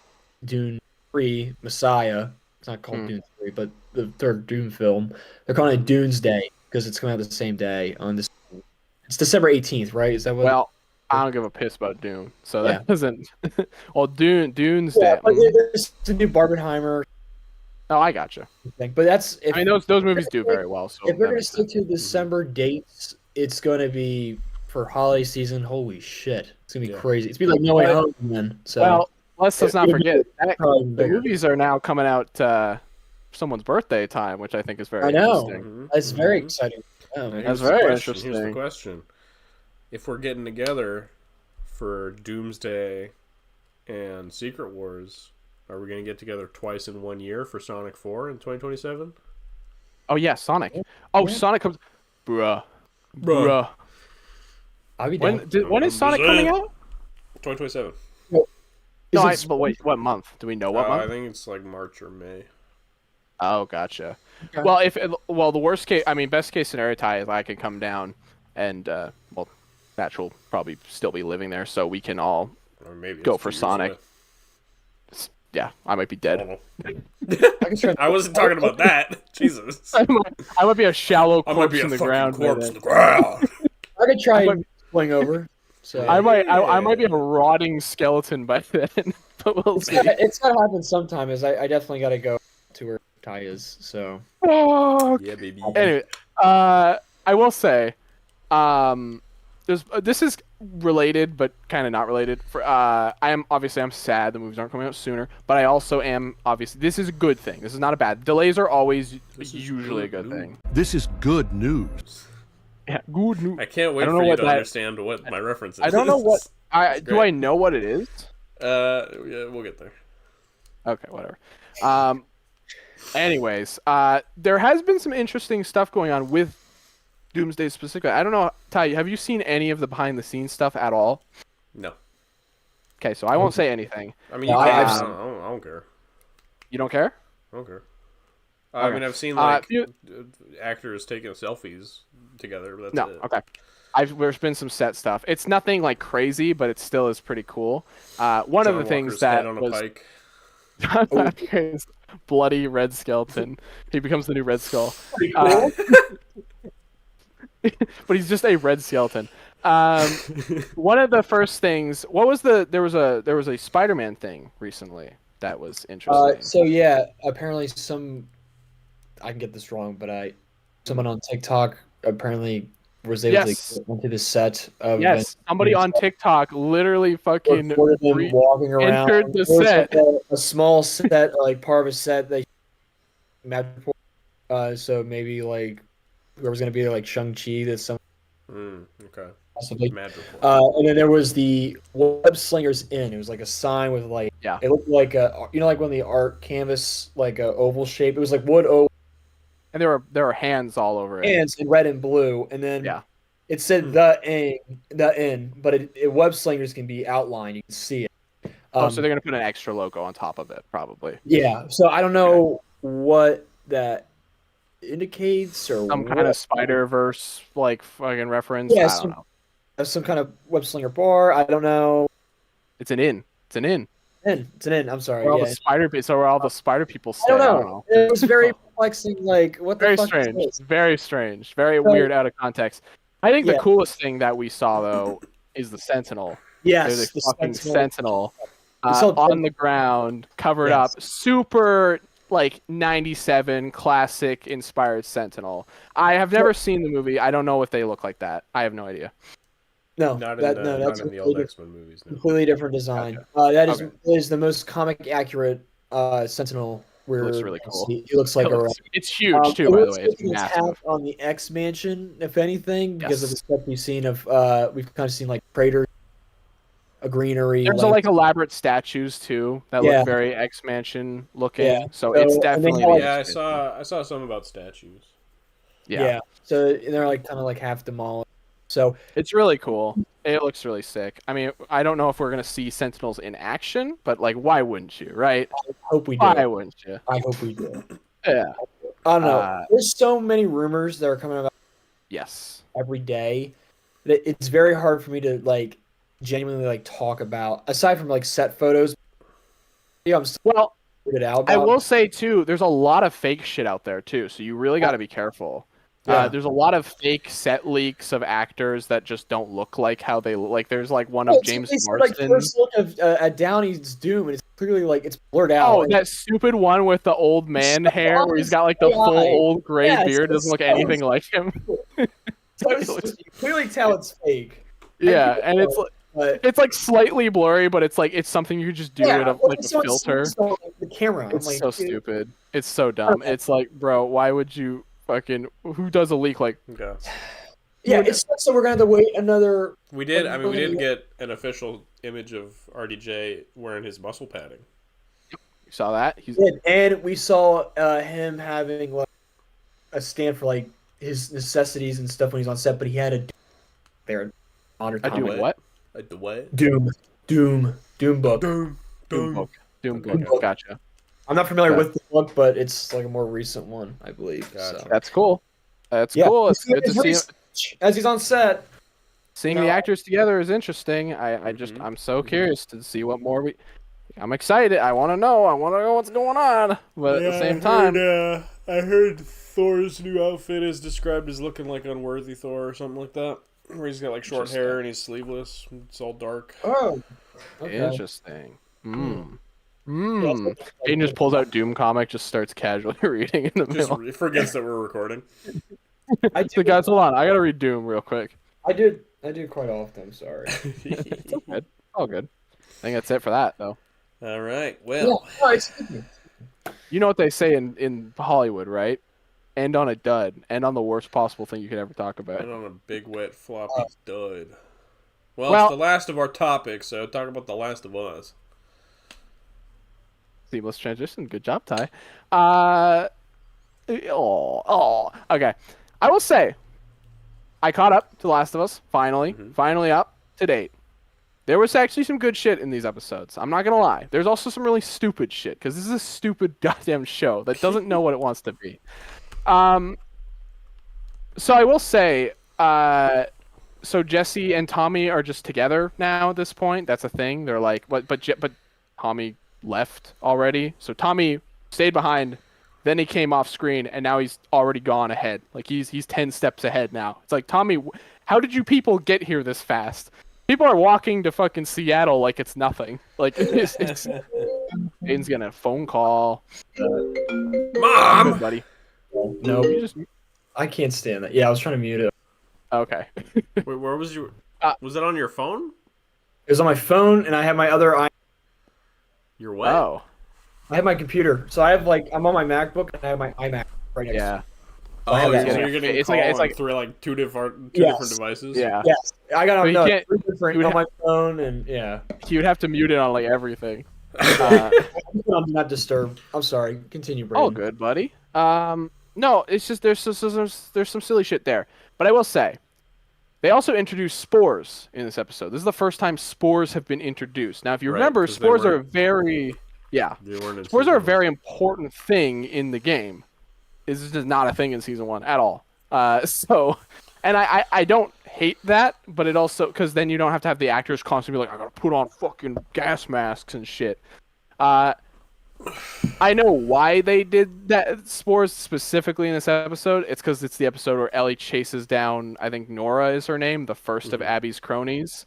Dune 3 Messiah. It's not called Dune 3, but the third Doom film. They're calling it Doomsday because it's coming out the same day on this. It's December 18th, right? Is that what? Well, I don't give a piss about Doom, so that doesn't. Well, Doomsday. Yeah, but there's a new Barbenheimer. Oh, I gotcha. But that's. Those movies do very well. So if we're gonna stick to December dates, it's gonna be for holiday season. Holy shit, it's gonna be crazy. It's gonna be like No Way Home then. So. Well, let's not forget the movies are now coming out someone's birthday time, which I think is very interesting. That's very exciting. That's very interesting. Here's the question: if we're getting together for Doomsday and Secret Wars, are we going to get together twice in 1 year for Sonic 4 in 2027? Oh yeah, Sonic. Oh, Sonic comes. Bruh. I'll be down. When is Sonic coming out? 2027. But wait, what month? Do we know what month? I think it's like March or May. Oh, gotcha. Okay. Well, the worst case, best case scenario, Ty, is I can come down, and Thatch will probably still be living there, so we can all go for Sonic. Yeah, I might be dead. I wasn't talking about that. Jesus. I might be a shallow corpse in the ground. I could try and swing over. So I might be a rotting skeleton by then, but we'll see. It's gotta happen sometime. I definitely gotta go to where Ty is. So. Oh, yeah, baby. Anyway, I will say, this is related, but kind of not related. I'm sad the movies aren't coming out sooner, but I also am obviously this is a good thing. This is not a bad. Delays are always usually a good thing. This is good news. Yeah, good news. I can't wait for you to understand what my reference is. I don't know what. Do I know what it is? Yeah, we'll get there. Okay, whatever. Anyways, there has been some interesting stuff going on with Doomsday specifically. I don't know, Ty, have you seen any of the behind-the-scenes stuff at all? No. Okay, so I won't say anything. I mean, I don't care. You don't care? I don't care. Okay. I mean, I've seen actors taking selfies together. But that's it. Okay. There's been some set stuff. It's nothing like crazy, but it still is pretty cool. One of the things that was his bloody Red Skeleton. He becomes the new Red Skull. But he's just a red skeleton. One of the first things. What was there was a Spider-Man thing recently that was interesting. So yeah, apparently I can get this wrong, but someone on TikTok apparently was able Yes. to get into the set of Yes, somebody on TikTok literally fucking recorded them walking around. entered the There was set. like a small set, like part of a set that so maybe like whoever's gonna be like Shang-Chi, that's some Okay. possibly. Mad report. And then there was the Web Slingers Inn. It was like a sign with like it looked like a like when the art canvas like a oval shape. It was like wood oval. And there were hands all over it. Hands in red and blue, and then it said the inn, but web slingers can be outlined. You can see it. So they're gonna put an extra logo on top of it, probably. Yeah. So I don't know what that indicates or some kind of Spider-Verse like fucking reference. Yeah, I don't know. Some kind of web slinger bar. I don't know. It's an inn. It's an inn. It's an inn. I'm sorry. Where all the spider people stay. I don't know. It was very perplexing. Like what the very fuck strange. is this? Very strange. Very weird out of context. I think the Yeah. coolest thing that we saw though is the Sentinel. Yes, There's a the fucking Sentinel. Sentinel on the ground, covered up, super like 97 classic inspired Sentinel. I have never seen the movie. I don't know if they look like that. I have no idea. No, Not that's in the old X-Men movies. No. completely different design. That is the most comic accurate Sentinel. Where Looks really cool. He looks like it's huge too, by the way. It's his massive. hat on the X Mansion, if anything, because of the Yes. stuff we've seen of we've kind of seen like Praetor, a greenery. There's like elaborate statues too that look very X Mansion looking. Yeah. So it's and they definitely have, Yeah, I saw some about statues. Yeah. So they're like kind of like half demolished. So it's really cool. It looks really sick. I mean, I don't know if we're gonna see Sentinels in action, but like, why wouldn't you, right? I hope we do. Why wouldn't you? I hope we do. Yeah. I don't know. There's so many rumors that are coming out Yes. every day that it's very hard for me to like genuinely like talk about aside from like set photos. Yeah, I'm well. It out I will say too, there's a lot of fake shit out there too, so you really got to be careful. Yeah. There's a lot of fake set leaks of actors that just don't look like how they look. Like there's like one of James Marsden. Like first look of at Downey's Doom, and it's clearly like it's blurred out. Oh, that stupid one with the old man hair where he's got like the full old gray beard. Doesn't look anything like him. So you clearly tell it's fake. Yeah, and it's like slightly blurry, but it's like it's something you could just do with like a filter. The camera. It's like, so stupid. It's so dumb. It's like, bro, why would you fucking? Who does a leak like? Okay. Yeah, it's so we're gonna have to wait another. We did. I mean, we did get an official image of RDJ wearing his muscle padding. You saw that? And we saw him having like a stand for like his necessities and stuff when he's on set, but he had a there. I do what? The what? Doom book. Doom book. Gotcha. I'm not familiar with the book, but it's like a more recent one, I believe. Gotcha. So. That's cool. That's cool. It's good to see as he's on set. Seeing the actors together is interesting. I'm so curious to see what more I'm excited. I want to know. I want to know what's going on. But at the same time, I heard Thor's new outfit is described as looking like unworthy Thor or something like that. Where he's got like short hair and he's sleeveless. It's all dark. Oh, okay. Interesting. Aiden just pulls out Doom comic, just starts casually reading in the middle. Just forgets that we're recording. So guys, hold on. I gotta read Doom real quick. I do quite often. I'm sorry. It's all good. All good. I think that's it for that, though. All right. Well, you know what they say in Hollywood, right? End on a dud. End on the worst possible thing you could ever talk about. end on a big wet floppy dud. Well, it's the last of our topics, so talk about The Last of Us. Seamless transition. Good job, Ty. Okay. I will say, I caught up to The Last of Us, finally. Finally up to date. There was actually some good shit in these episodes. I'm not going to lie. There's also some really stupid shit, because this is a stupid goddamn show that doesn't know what it wants to be. So I will say, so Jesse and Tommy are just together now at this point. That's a thing. They're like, but Tommy left already. So Tommy stayed behind, then he came off screen, and now he's already gone ahead. Like he's 10 steps ahead now. It's like, Tommy, how did you people get here this fast? People are walking to fucking Seattle like it's nothing. Like it's Aiden's getting a phone call. Mom, buddy. No, I can't stand that. Yeah, I was trying to mute it. Okay. Wait, where was you? Was it on your phone? It was on my phone, and I have my other. Your what? Oh. I have my computer, so I have I'm on my MacBook, and I have my iMac right next to Yeah. me. Oh, have that so on. you're getting It's call like- it's on like- through like two different Yes. devices. Yeah. Yes, I got But you no, can't- 3 different you would on my phone, and yeah. You'd have to mute it on like everything. I'm not disturb. I'm sorry. Continue, Brandon. All good, buddy. No, it's just there's some silly shit there. But I will say, they also introduced spores in this episode. This is the first time spores have been introduced. Now, if you Right, remember, 'cause they spores are a weren't- very They weren't in spores are a season very important thing in the game. This is just not a thing in season 1 at all. And I don't hate that, but it also because then you don't have to have the actors constantly be like, I gotta put on fucking gas masks and shit. I know why they did that spores specifically in this episode. It's because it's the episode where Ellie chases down, I think Nora is her name, the first of Abby's cronies.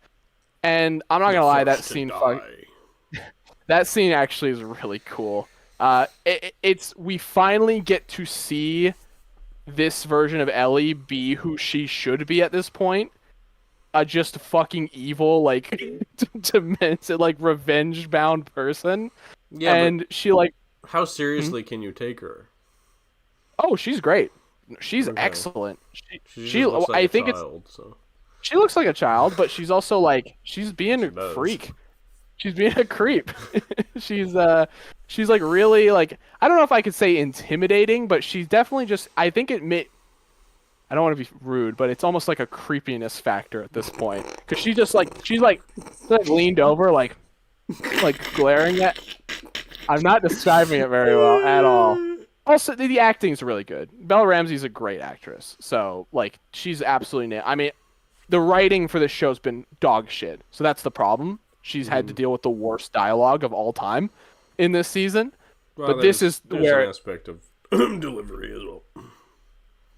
And I'm not gonna lie, that scene that scene actually is really cool. We finally get to see this version of Ellie be who she should be at this point. Just fucking evil, like demented, like revenge bound person. Yeah, and she like, how seriously can you take her? oh, she's great. She's Okay. excellent. She She just looks like I a think child, so. she looks like a child, but she's also like she's being a does. freak. She's being a creep. she's like really like I don't know if I could say intimidating, but she's definitely just I think I don't want to be rude, but it's almost like a creepiness factor at this point because she's like leaned over like glaring at. I'm not describing it very well at all. Also, the acting's really good. Bella Ramsey's a great actress, so like she's absolutely. I mean, the writing for this show's been dog shit, so that's the problem. She's had to deal with the worst dialogue of all time in this season. Well, but this is there's where an aspect of delivery as well.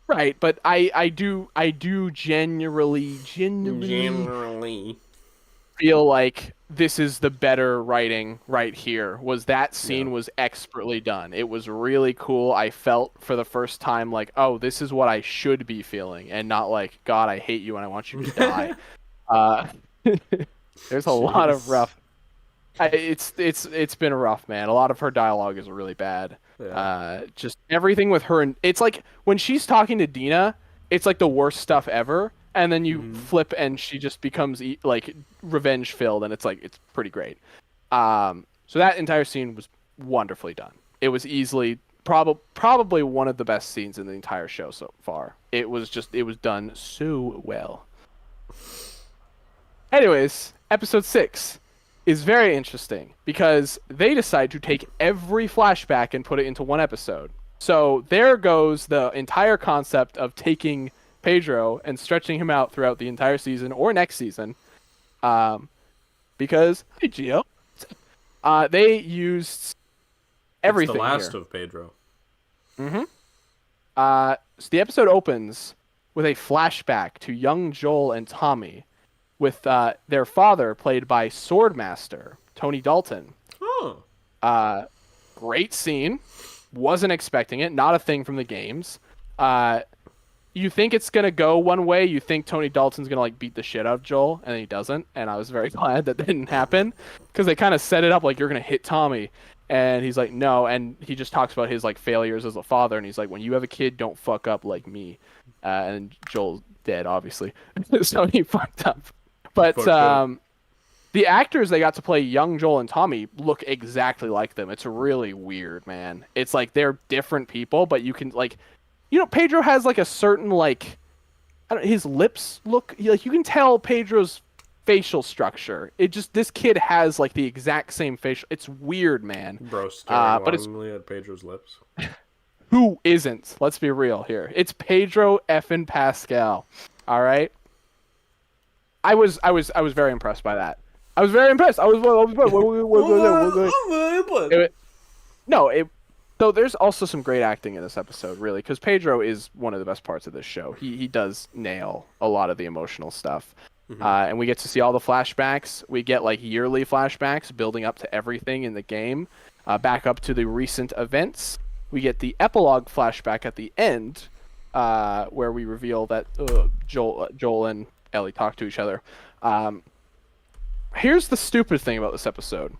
right. But I do genuinely feel like this is the better writing right here. Was that scene was expertly done. It was really cool. I felt for the first time like, oh, this is what I should be feeling, and not like, God, I hate you and I want you to die. There's a lot of rough. It's been rough, man. A lot of her dialogue is really bad. Yeah. Just everything with her, and it's like when she's talking to Dina, it's like the worst stuff ever. And then you flip, and she just becomes like revenge filled, and it's pretty great. So that entire scene was wonderfully done. It was easily probably one of the best scenes in the entire show so far. It was done so well. Anyways, episode 6 is very interesting because they decide to take every flashback and put it into one episode. So there goes the entire concept of taking Pedro and stretching him out throughout the entire season or next season. Because, hey, Gio, they used everything It's the last here. of Pedro. So the episode opens with a flashback to young Joel and Tommy with their father, played by Swordmaster Tony Dalton. Oh. Great scene. Wasn't expecting it. Not a thing from the games. You think it's going to go one way. You think Tony Dalton's going to like beat the shit out of Joel, and then he doesn't. And I was very glad that didn't happen because they kind of set it up like you're going to hit Tommy. And he's like, no. And he just talks about his like failures as a father. And he's like, when you have a kid, don't fuck up like me. And Joel's dead, obviously. So he fucked up. But the actors they got to play young Joel and Tommy look exactly like them. It's really weird, man. It's like they're different people, but you can like, Pedro has like a certain like, his lips look like you can tell Pedro's facial structure. This kid has like the exact same facial. It's weird, man. Bro, staring but it's longingly at Pedro's lips. who isn't? Let's be real here. It's Pedro effing Pascal. All right. I was very impressed by that. I was very impressed. So there's also some great acting in this episode, really, because Pedro is one of the best parts of this show. He does nail a lot of the emotional stuff. And we get to see all the flashbacks. We get like yearly flashbacks building up to everything in the game, back up to the recent events. We get the epilogue flashback at the end, where we reveal that Joel and Ellie talk to each other. Here's the stupid thing about this episode.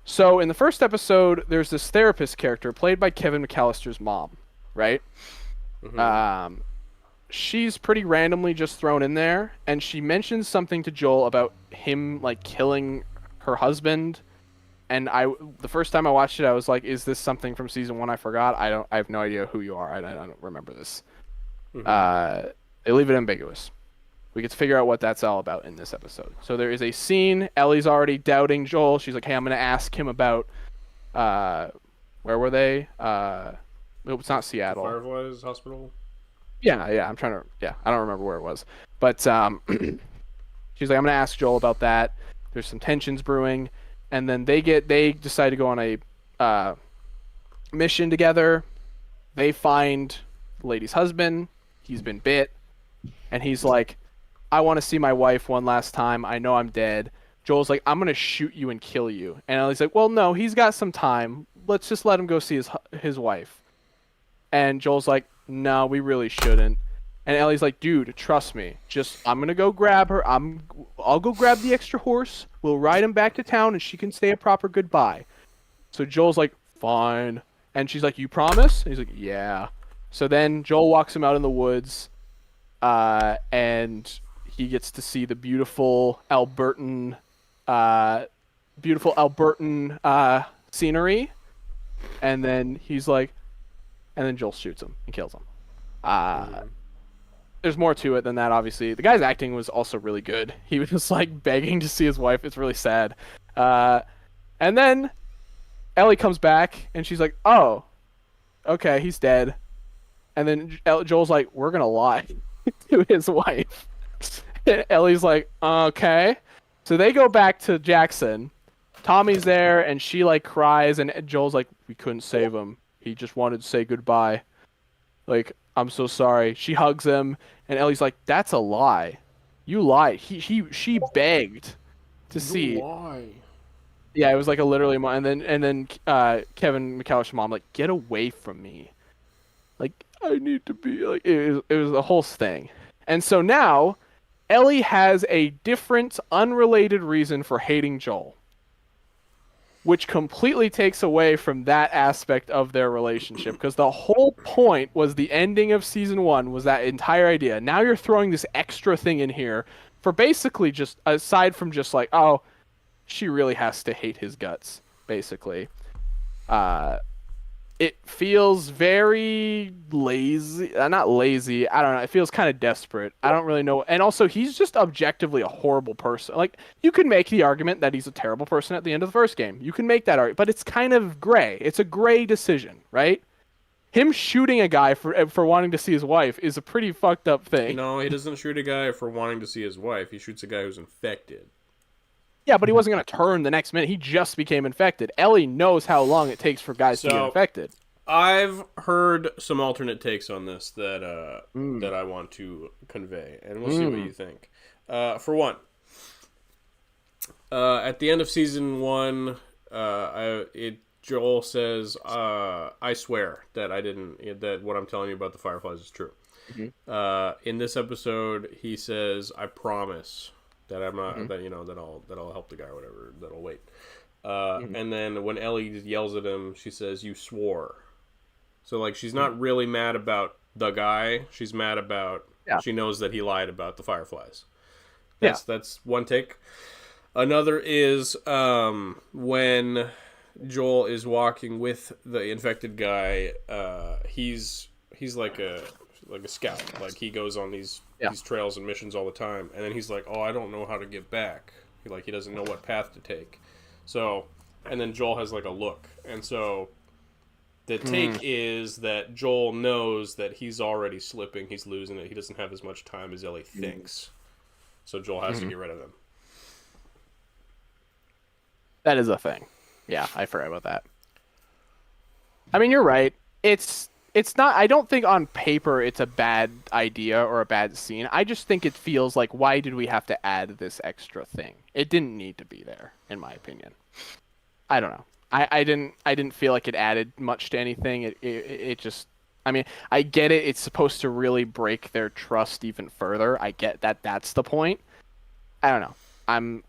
So in the first episode, there's this therapist character played by Kevin McAllister's mom, right? Mm-hmm. She's pretty randomly just thrown in there, and she mentions something to Joel about him like killing her husband. And the first time I watched it, I was like, "Is this something from season 1? I forgot. I have no idea who you are. I don't remember this." Mm-hmm. They leave it ambiguous. We get to figure out what that's all about in this episode. So there is a scene. Ellie's already doubting Joel. She's like, "Hey, I'm going to ask him about where were they? It's not Seattle. Fireflies Hospital." Yeah. I'm trying to. Yeah, I don't remember where it was. But she's like, "I'm going to ask Joel about that." There's some tensions brewing, and then they decide to go on a mission together. They find the lady's husband. He's been bit, and he's like, "I want to see my wife one last time. I know I'm dead." Joel's like, "I'm going to shoot you and kill you." And Ellie's like, "Well, no, he's got some time. Let's just let him go see his wife." And Joel's like, "No, we really shouldn't." And Ellie's like, "Dude, trust me. I'm going to go grab her. I'll go grab the extra horse. We'll ride him back to town and she can say a proper goodbye." So Joel's like, "Fine." And she's like, "You promise?" And he's like, "Yeah." So then Joel walks him out in the woods, and he gets to see the beautiful Albertan scenery. And then he's like, and then Joel shoots him and kills him. There's more to it than that, obviously. The guy's acting was also really good. He was just like begging to see his wife. It's really sad. And then Ellie comes back and she's like, "Oh, okay, he's dead." And then Joel's like, "We're gonna lie to his wife." And Ellie's like, "Okay." So they go back to Jackson. Tommy's there and she like cries, and Joel's like, "We couldn't save him. He just wanted to say goodbye. Like, I'm so sorry." She hugs him, and Ellie's like, "That's a lie. You lied. She begged to see." Why? Yeah, it was like a literally, and then Kevin McAllister's mom like, "Get away from me. Like, I need to be like." It was the whole thing. And so now Ellie has a different, unrelated reason for hating Joel, which completely takes away from that aspect of their relationship, because the whole point was the ending of season 1 was that entire idea. Now you're throwing this extra thing in here for basically just, aside from just like, oh, she really has to hate his guts, basically. It feels very lazy. Not lazy. I don't know. It feels kind of desperate. I don't really know. And also, he's just objectively a horrible person. Like, you can make the argument that he's a terrible person at the end of the first game. You can make that argument, but it's kind of gray. It's a gray decision, right? Him shooting a guy for wanting to see his wife is a pretty fucked up thing. No, he doesn't shoot a guy for wanting to see his wife. He shoots a guy who's infected. Yeah, but he wasn't going to turn the next minute. He just became infected. Ellie knows how long it takes for guys to get infected. I've heard some alternate takes on this that that I want to convey, and we'll see what you think. For one, at the end of season 1, Joel says, "I swear that what I'm telling you about the Fireflies is true." Mm-hmm. In this episode, he says, "I promise that I'm not that I'll help the guy or whatever. That I'll wait." And then when Ellie yells at him, she says, "You swore." So like, she's not really mad about the guy. She's mad about she knows that he lied about the Fireflies. That's one take. Another is when Joel is walking with the infected guy. He's like a scout. Like, he goes on these trails and missions all the time, and then he's like, "Oh, I don't know how to get back." He doesn't know what path to take. So, and then Joel has like a look, and so the take is that Joel knows that he's already slipping, he's losing it, he doesn't have as much time as Ellie thinks. So Joel has to get rid of him. That is a thing. Yeah, I forgot about that. I mean, you're right. It's not, I don't think on paper it's a bad idea or a bad scene. I just think it feels like, why did we have to add this extra thing? It didn't need to be there, in my opinion. I don't know. I didn't feel like it added much to anything. It just I mean, I get it. It's supposed to really break their trust even further. I get that. That's the point. I don't know. I'm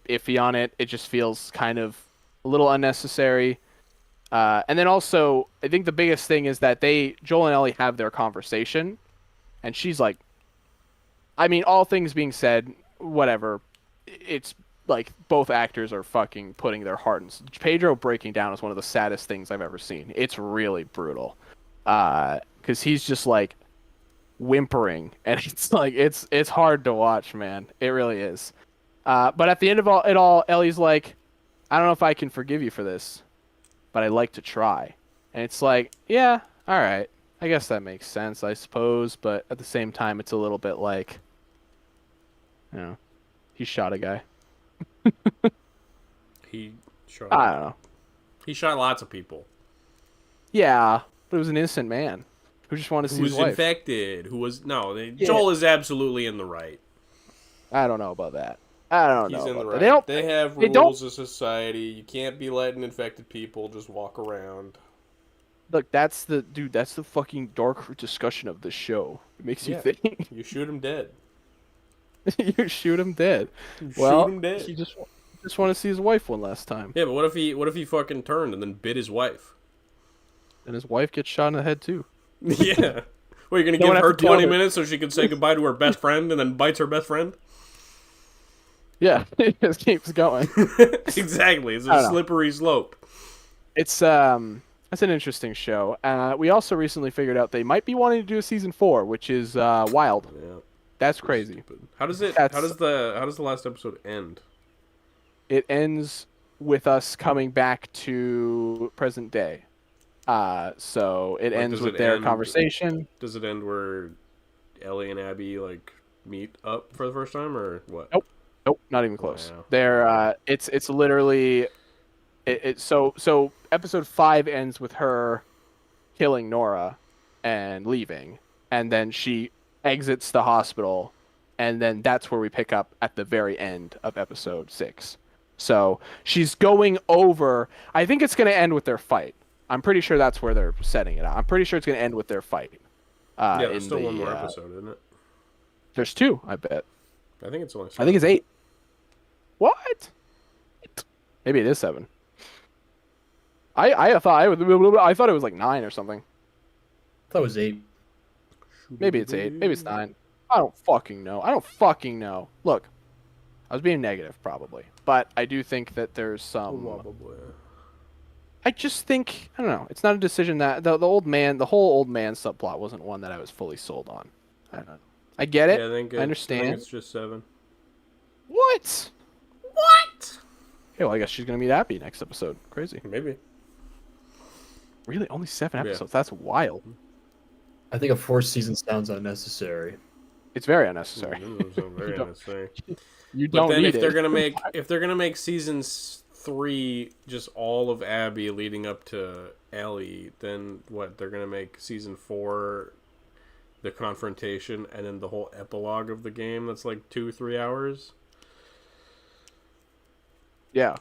iffy on it. It just feels kind of a little unnecessary. And then also, I think the biggest thing is that Joel and Ellie have their conversation, and she's like, I mean, all things being said, whatever. It's like both actors are fucking putting their heart in. Pedro breaking down is one of the saddest things I've ever seen. It's really brutal. Because he's just like whimpering, and it's like it's hard to watch, man. It really is. But at the end of it all, Ellie's like, I don't know if I can forgive you for this, but I'd like to try. And it's like, yeah, all right, I guess that makes sense, I suppose. But at the same time, it's a little bit like, you know, he shot a guy. He shot. I don't know. He shot lots of people. Yeah, but it was an innocent man who just wanted to see Who his was wife. infected? Who was Joel is absolutely in the right. I don't know about that. I don't know. He's in the about right. that. They have they don't- rules of society. You can't be letting infected people just walk around. Look, that's the fucking dark discussion of the show. It makes you think. You shoot him dead. You shoot him dead. Shoot him dead. He just want to see his wife one last time. Yeah, but what if he fucking turned and then bit his wife? And his wife gets shot in the head too. Yeah. Well, you're gonna No one give has her to tell 20 her. minutes so she can say goodbye to her best friend and then bites her best friend? Yeah, it just keeps going. Exactly. It's I a don't know. slippery slope. It's an interesting show. We also recently figured out they might be wanting to do a season 4, which is wild. Yeah. That's crazy. Stupid. How does it? That's- How does the last episode end? It ends with us coming back to present day. So it ends does with it their end- conversation. Does it end where Ellie and Abby like meet up for the first time, or what? Nope, not even close. Wow. They're it's literally so episode 5 ends with her killing Nora and leaving, and then she exits the hospital, and then that's where we pick up at the very end of episode 6. So she's going over. I think it's going to end with their fight. I'm pretty sure that's where they're setting it up. I'm pretty sure it's going to end with their fight. Yeah, there's still one more episode, isn't it? There's 2, I bet. I think it's only. 7. I think it's 8. What? Maybe it is 7. I thought it was like 9 or something. I thought it was 8. Maybe it's 8. Maybe it's 9. I don't fucking know. Look, I was being negative probably, but I do think that there's some. I just think, I don't know. It's not a decision that the whole old man subplot wasn't one that I was fully sold on. I don't know. I get it. Yeah, I understand. I think it's just 7. What? Okay, well, I guess she's gonna meet Abby next episode. Crazy. Maybe. Really, only 7 Yeah. episodes. That's wild. I think a 4th season sounds unnecessary. It's very unnecessary. Very don't- unnecessary. You But don't then need if they're it. gonna make season 3 just all of Abby leading up to Ellie, then what? They're gonna make season 4 the confrontation and then the whole epilogue of the game that's like 2-3 hours. Yeah,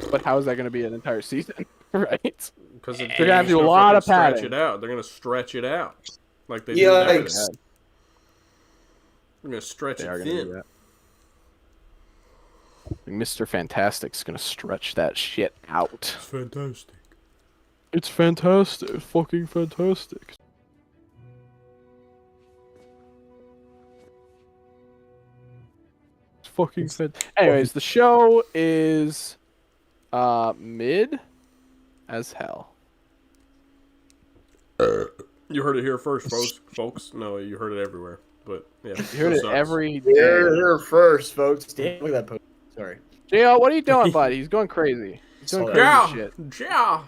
but how is that going to be an entire season, right? Because they're gonna have to do a lot of stretch padding. it out. They're gonna stretch it out like they do with everything. Yikes. They're gonna stretch They it are going to do thin. that. Mr. Fantastic's going to stretch that shit out. It's fantastic. It's fantastic. It's fucking fantastic. It's fucking fantastic. Anyways, the show is mid as hell. You heard it here first, folks. No, you heard it everywhere. But yeah, You heard it sucks. every day. Here first, folks. Damn, look at that post. Sorry. JL, what are you doing, buddy? He's going crazy. He's going crazy Yeah, shit. yeah.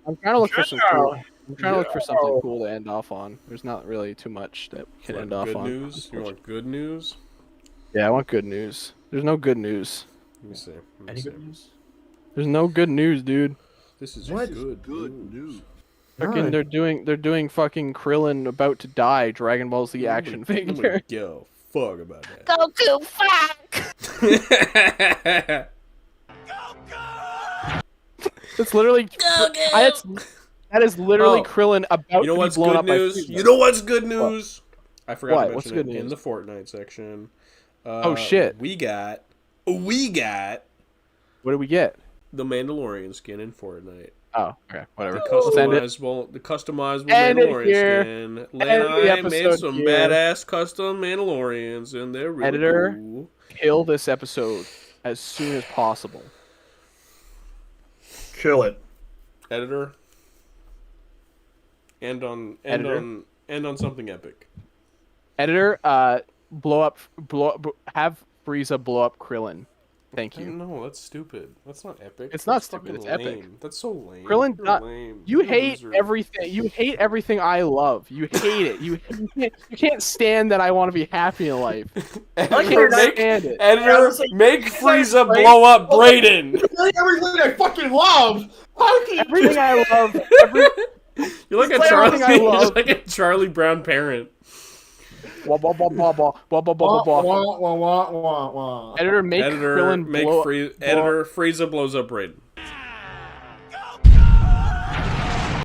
I'm trying to look for some cool. I'm trying to look for something cool to end off on. There's not really too much that we can end off Good on. news. You want good news? Yeah, I want good news. There's no good news. Let me see. Any good news? There's no good news, dude. This is What? good news. Fucking, they're doing fucking Krillin about to die Dragon Ball Z action figure. Yo, fuck about that. Goku, fuck! It's literally. Goku! I had, That is literally Oh, Krillin about You know to what's be blown good up by news? Frieza. You know what's good news? I forgot What? to What's mention good it in news? the Fortnite section. Oh, shit. We got What do we get? the Mandalorian skin in Fortnite. Oh, okay, whatever. The Let's end it. customizable End it Mandalorian here. skin. End Len the I made episode some here. badass custom Mandalorians, and they're really Editor. cool. Kill this episode as soon as possible. Kill it. Editor. End on something epic. Editor, have Frieza blow up Krillin. Thank you. No, that's stupid. That's not epic. It's not That's stupid, fucking it's epic. lame. That's so lame. Krillin, You're not, lame. you You're a hate loser. everything. You hate everything I love. You hate it. You can't stand that I want to be happy in life. I can't stand it. Editor, make Frieza blow up Brayden. Everything I fucking love. How can you Everything I love. You're like a Play Charlie. everything I You're love. like a Charlie Brown parent. Blah, blah, blah, blah, blah, blah, blah, blah, blah. Editor, make Editor, Krillin make blow Editor, Frieza blows up Brayden.